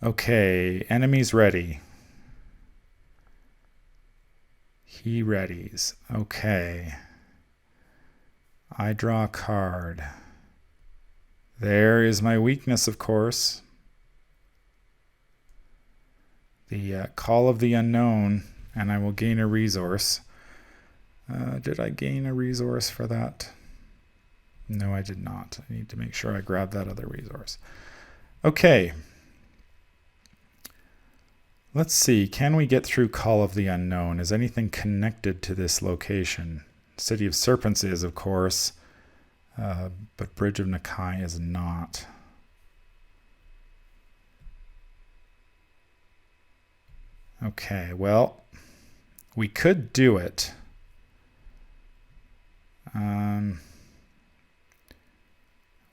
Okay, enemies ready. He readies. Okay. I draw a card. There is my weakness, of course. The Call of the Unknown, and I will gain a resource. Did I gain a resource for that? No, I did not. I need to make sure I grab that other resource. Okay. Let's see. Can we get through Call of the Unknown? Is anything connected to this location? City of Serpent is, of course. But Bridge of Nakai is not. Okay, well, we could do it.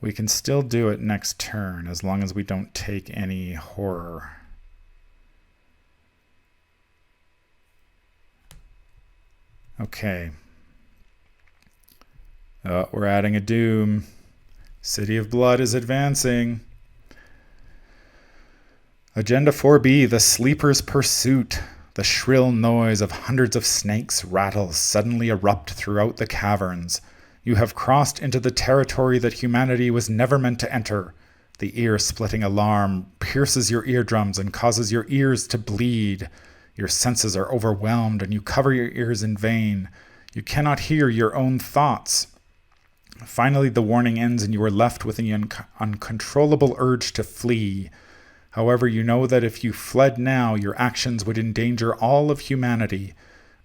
We can still do it next turn as long as we don't take any horror. Okay. We're adding a doom. City of Blood is advancing. Agenda 4B, the Sleeper's Pursuit. The shrill noise of hundreds of snakes' rattles suddenly erupt throughout the caverns. You have crossed into the territory that humanity was never meant to enter. The ear-splitting alarm pierces your eardrums and causes your ears to bleed. Your senses are overwhelmed and you cover your ears in vain. You cannot hear your own thoughts. Finally, the warning ends and you are left with an uncontrollable urge to flee. However, you know that if you fled now, your actions would endanger all of humanity.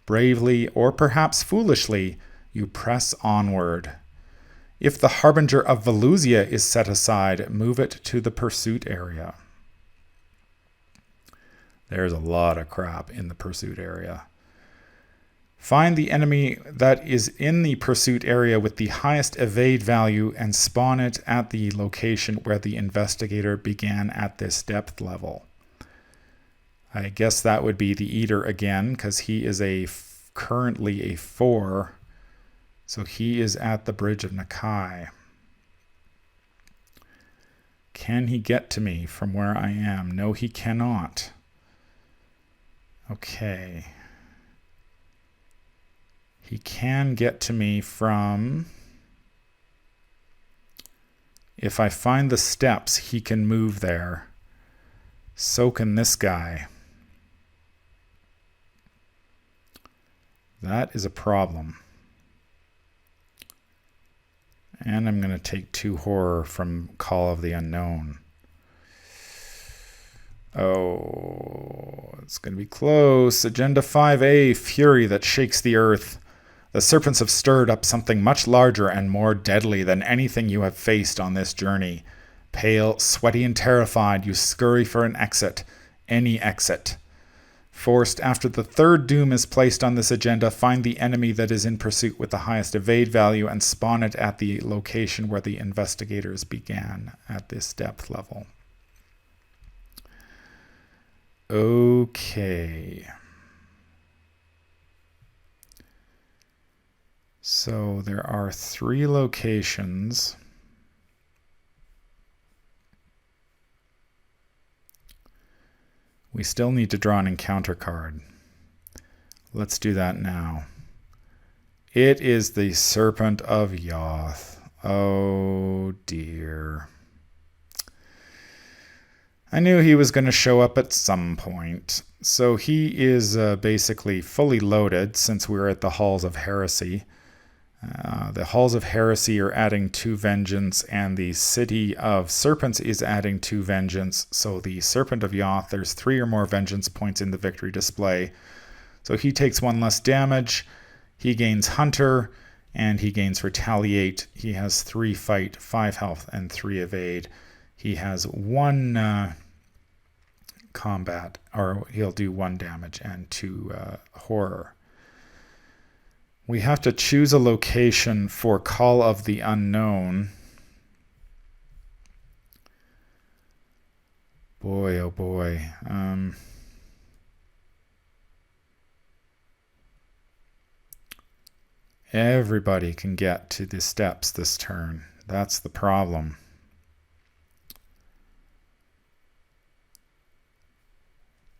Bravely, or perhaps foolishly, you press onward. If the Harbinger of Velusia is set aside, move it to the pursuit area. There's a lot of crap in the pursuit area. Find the enemy that is in the pursuit area with the highest evade value and spawn it at the location where the investigator began at this depth level. I guess that would be the Eater again, because he is currently a 4. So he is at the Bridge of Nakai. Can he get to me from where I am? No, he cannot. Okay. He can get to me from... If I find the steps, he can move there. So can this guy. That is a problem. And I'm going to take 2 horror from Call of the Unknown. Oh, it's going to be close. Agenda 5A, Fury that shakes the earth. The serpents have stirred up something much larger and more deadly than anything you have faced on this journey. Pale, sweaty, and terrified, you scurry for an exit. Any exit. Forced, after the 3rd doom is placed on this agenda, find the enemy that is in pursuit with the highest evade value and spawn it at the location where the investigators began at this depth level. Okay. So there are 3 locations. We still need to draw an encounter card. Let's do that now. It is the Serpent of Yoth. Oh dear. I knew he was going to show up at some point. So he is basically fully loaded since we're at the Halls of Heresy. The Halls of Heresy are adding 2 Vengeance, and the City of Serpent is adding 2 Vengeance. So the Serpent of Yath, there's 3 or more Vengeance points in the victory display. So he takes 1 less damage, he gains Hunter, and he gains Retaliate. He has 3 Fight, 5 Health, and 3 Evade. He has 1 Combat, or he'll do 1 damage and 2 Horror. We have to choose a location for Call of the Unknown. Boy, oh boy. Everybody can get to the steps this turn. That's the problem.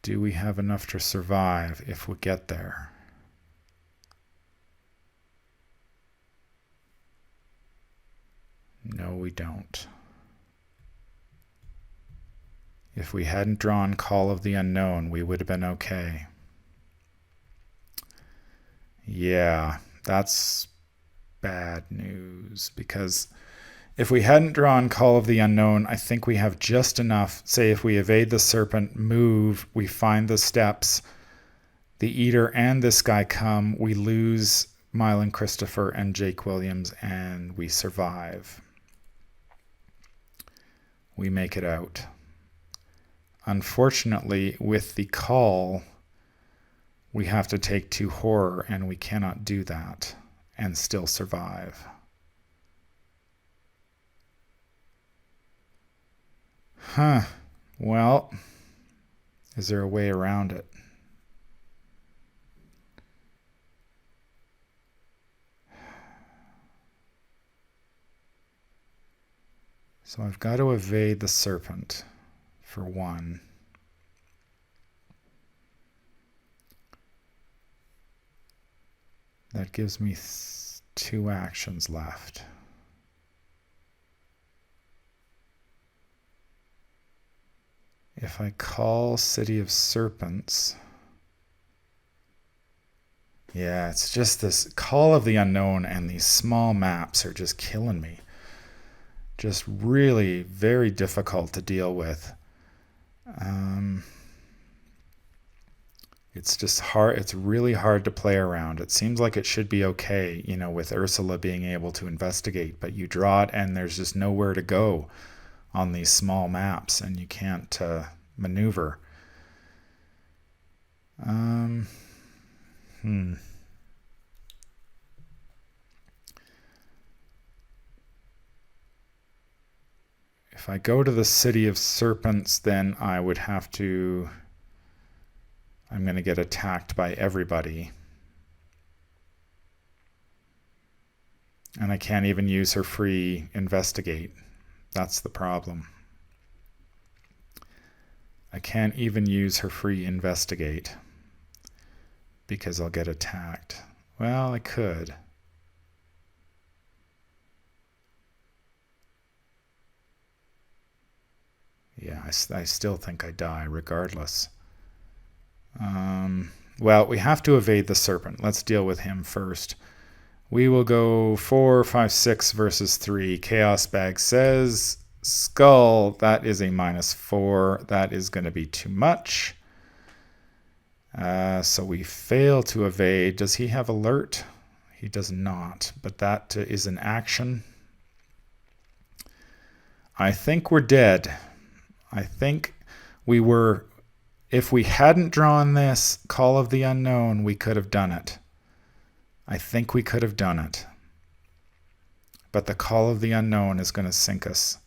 Do we have enough to survive if we get there? No, we don't. If we hadn't drawn Call of the Unknown, we would have been okay. Yeah, that's bad news, because if we hadn't drawn Call of the Unknown, I think we have just enough. Say if we evade the Serpent, move, we find the steps, the Eater and this guy come, we lose Mylan Christopher and Jake Williams, and we survive. We make it out. Unfortunately, with the call, we have to take 2 horror, and we cannot do that and still survive. Huh. Well, is there a way around it? So I've got to evade the Serpent for 1. That gives me 2 actions left. If I call City of Serpents... Yeah, it's just this Call of the Unknown and these small maps are just killing me. Just really very difficult to deal with. It's just hard. It's really hard to play around. It seems like it should be okay, you know, with Ursula being able to investigate, but you draw it and there's just nowhere to go on these small maps, and you can't maneuver. If I go to the City of Serpents, then I would have to I'm going to get attacked by everybody. And I can't even use her free investigate. That's the problem. I can't even use her free investigate because I'll get attacked. Well, I could. Yeah, I still think I die regardless. Well, we have to evade the serpent. Let's deal with him first. We will go 4, 5, 6 versus 3. Chaos Bag says Skull. That is a -4. That is going to be too much. So we fail to evade. Does he have alert? He does not, but that is an action. I think we're dead. I think we were... If we hadn't drawn this Call of the Unknown, we could have done it. I think we could have done it. But the Call of the Unknown is going to sink us.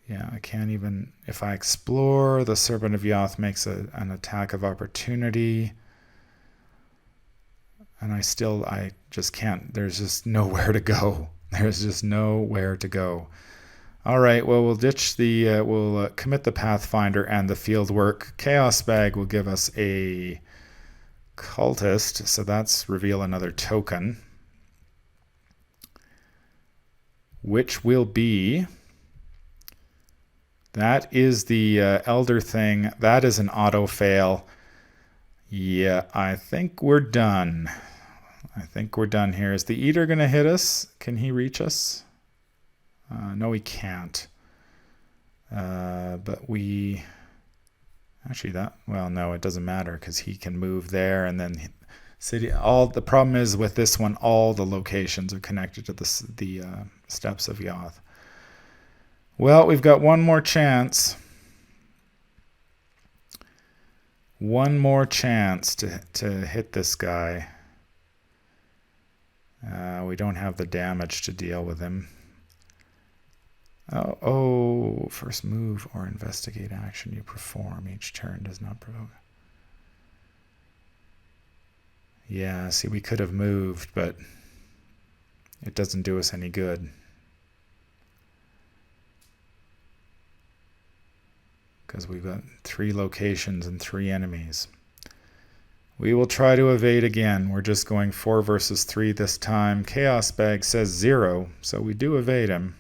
Yeah, I can't even... If I explore, the Serpent of Yath makes an attack of opportunity. And I just can't. There's just nowhere to go. There's just nowhere to go. All right, well, we'll ditch the... we'll commit the Pathfinder and the field work. Chaos Bag will give us a cultist, so that's reveal another token. Which will be... That is the Elder thing. That is an auto fail. Yeah, I think we're done. I think we're done here. Is the Eater going to hit us? Can he reach us? No, he can't. But we... Actually, well, no, it doesn't matter because he can move there and then... The problem is with this one, all the locations are connected to the Steps of Yoth. Well, we've got one more chance. One more chance to hit this guy. We don't have the damage to deal with him. Oh, first move or investigate action you perform each turn does not provoke. Yeah, see, we could have moved, but it doesn't do us any good. Because we've got 3 locations and 3 enemies. We will try to evade again. We're just going 4 versus 3 this time. Chaos Bag says 0, so we do evade him.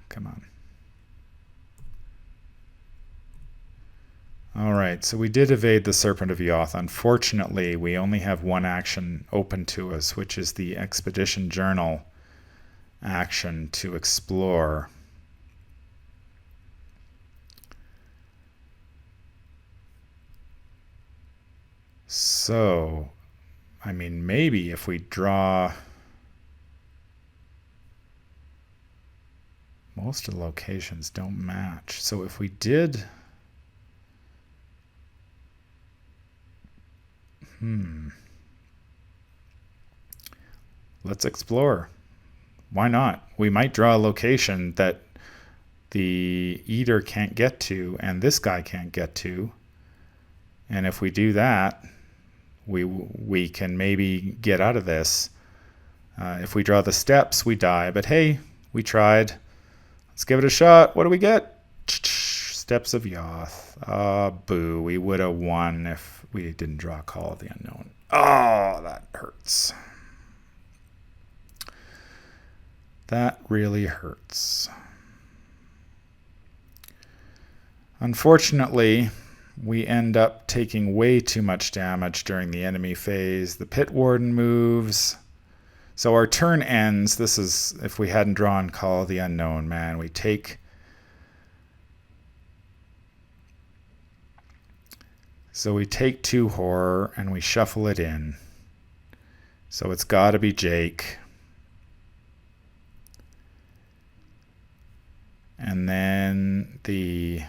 Come on. Alright, so we did evade the Serpent of Yoth. Unfortunately, we only have one action open to us, which is the Expedition Journal action to explore. So, I mean, maybe if we draw... Most of the locations don't match. So if we did... Let's explore. Why not? We might draw a location that the Eater can't get to and this guy can't get to. And if we do that, we can maybe get out of this. If we draw the steps, we die. But hey, we tried. Let's give it a shot. What do we get? Steps of Yoth. Boo. We would have won if we didn't draw Call of the Unknown. Oh, that hurts. That really hurts. Unfortunately, we end up taking way too much damage during the enemy phase. The Pit Warden moves. So our turn ends. This is if we hadn't drawn Call of the Unknown, man. We take... So we take 2 horror and we shuffle it in. So it's got to be Jake. And then the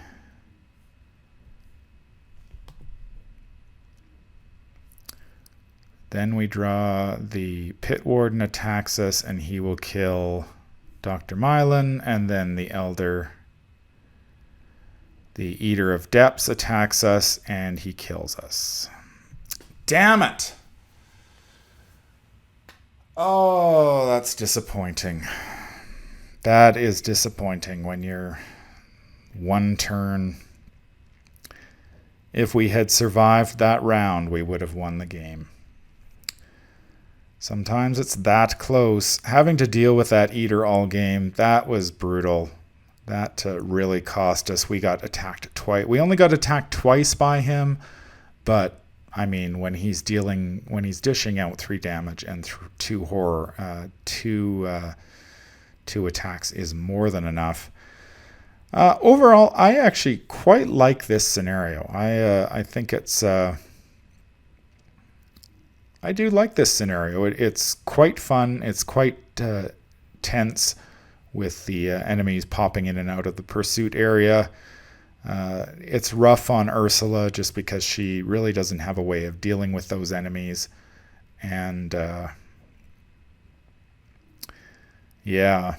Then we draw the Pit Warden attacks us, and he will kill Dr. Mylan, and then the Elder, the Eater of Depths, attacks us, and he kills us. Damn it! Oh, that's disappointing. That is disappointing when you're one turn. If we had survived that round, we would have won the game. Sometimes it's that close. Having to deal with that Eater all game, that was brutal. That really cost us. We got attacked twice. We only got attacked twice by him, but I mean, when he's dishing out 3 damage and 2 horror, two attacks is more than enough. Overall, I actually quite like this scenario. I think it's. I do like this scenario. It's quite fun. It's quite tense with the enemies popping in and out of the pursuit area. It's rough on Ursula just because she really doesn't have a way of dealing with those enemies. And yeah,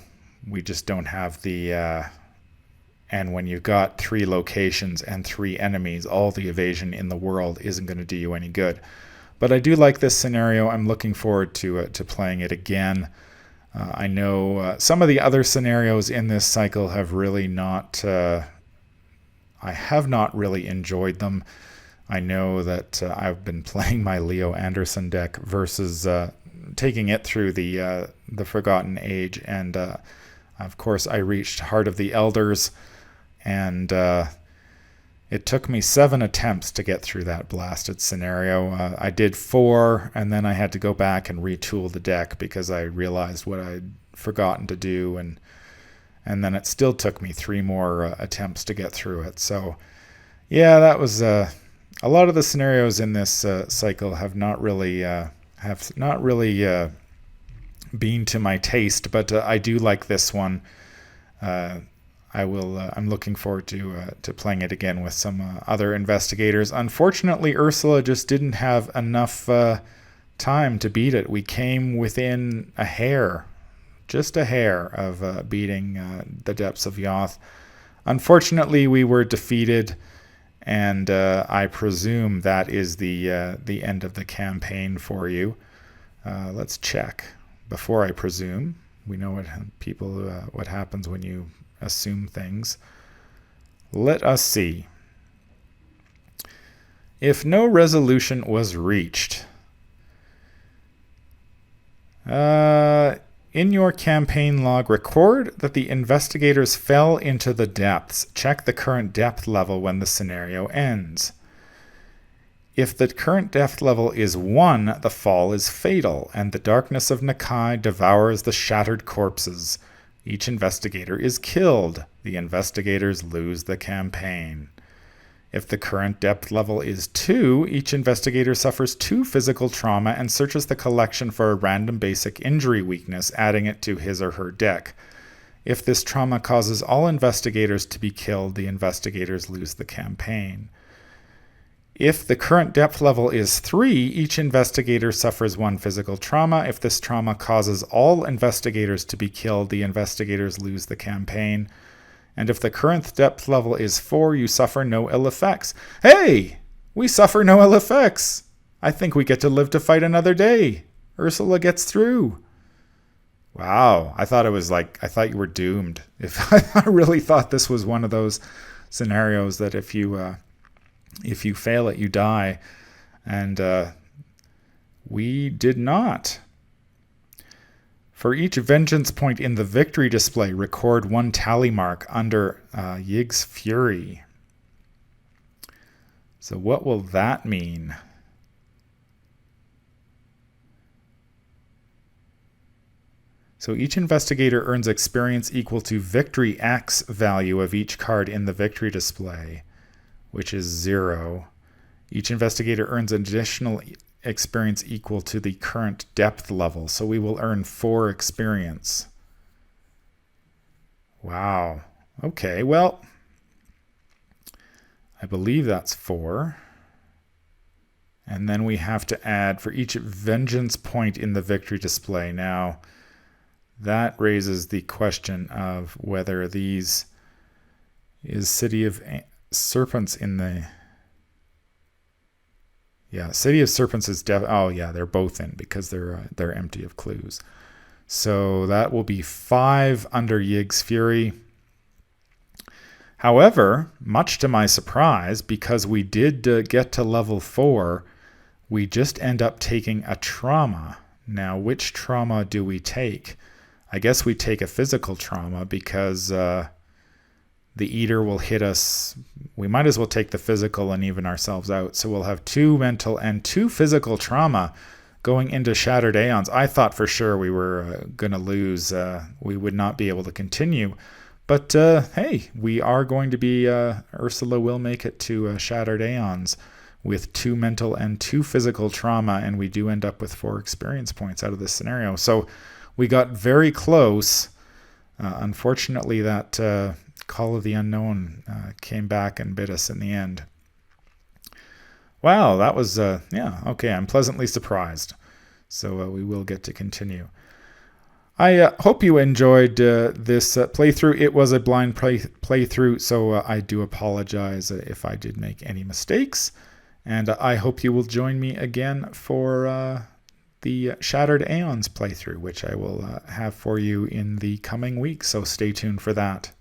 we just don't have the... and when you've got 3 locations and 3 enemies, all the evasion in the world isn't going to do you any good. But I do like this scenario. I'm looking forward to playing it again. I know some of the other scenarios in this cycle have really not... I have not really enjoyed them. I know that I've been playing my Leo Anderson deck versus taking it through the Forgotten Age. And of course, I reached Heart of the Elders. And it took me 7 attempts to get through that blasted scenario. I did 4, and then I had to go back and retool the deck because I realized what I'd forgotten to do, and then it still took me 3 more attempts to get through it. So, yeah, that was a lot of the scenarios in this cycle have not really been to my taste, but I do like this one. I'm looking forward to playing it again with some other investigators. Unfortunately, Ursula just didn't have enough time to beat it. We came within a hair, just a hair, of beating the Depths of Yoth. Unfortunately, we were defeated, and I presume that is the end of the campaign for you. Let's check before I presume. We know what happens when you assume things. Let us see. If no resolution was reached, in your campaign log, record that the investigators fell into the depths. Check the current depth level when the scenario ends. If the current depth level is 1, the fall is fatal, and the darkness of Nakai devours the shattered corpses. Each investigator is killed. The investigators lose the campaign. If the current depth level is 2, each investigator suffers 2 physical trauma and searches the collection for a random basic injury weakness, adding it to his or her deck. If this trauma causes all investigators to be killed, the investigators lose the campaign. If the current depth level is 3, each investigator suffers 1 physical trauma. If this trauma causes all investigators to be killed, the investigators lose the campaign. And if the current depth level is 4, you suffer no ill effects. Hey! We suffer no ill effects! I think we get to live to fight another day. Ursula gets through. Wow, I thought you were doomed. I really thought this was one of those scenarios that if you fail it, you die. And we did not. For each vengeance point in the victory display, record 1 tally mark under Yig's Fury. So what will that mean? So each investigator earns experience equal to victory X value of each card in the victory display, which is 0. Each investigator earns additional experience equal to the current depth level. So we will earn 4 experience. Wow. Okay, well, I believe that's 4. And then we have to add for each vengeance point in the victory display. Now, that raises the question of whether these is City of Serpents in the... Yeah, City of Serpents is oh yeah, they're both in because they're empty of clues. So that will be 5 under Yig's Fury. However, much to my surprise, because we did get to level 4, we just end up taking a trauma. Now, which trauma do we take? I guess we take a physical trauma because the Eater will hit us. We might as well take the physical and even ourselves out. So we'll have 2 mental and 2 physical trauma going into Shattered Aeons. I thought for sure we were going to lose. We would not be able to continue. But hey, we are going to be... Ursula will make it to Shattered Aeons with 2 mental and 2 physical trauma, and we do end up with 4 experience points out of this scenario. So we got very close. Unfortunately, that Call of the Unknown came back and bit us in the end. Wow, that was, yeah, okay, I'm pleasantly surprised. So we will get to continue. I hope you enjoyed this playthrough. It was a blind playthrough, so I do apologize if I did make any mistakes. And I hope you will join me again for the Shattered Aeons playthrough, which I will have for you in the coming weeks, so stay tuned for that.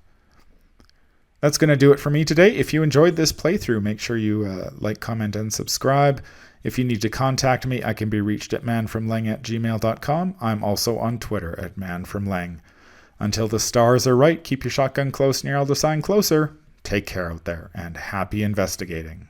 That's going to do it for me today. If you enjoyed this playthrough, make sure you like, comment, and subscribe. If you need to contact me, I can be reached at manfromleng@gmail.com. I'm also on Twitter at manfromleng. Until the stars are right, keep your shotgun close and your elder sign closer. Take care out there, and happy investigating.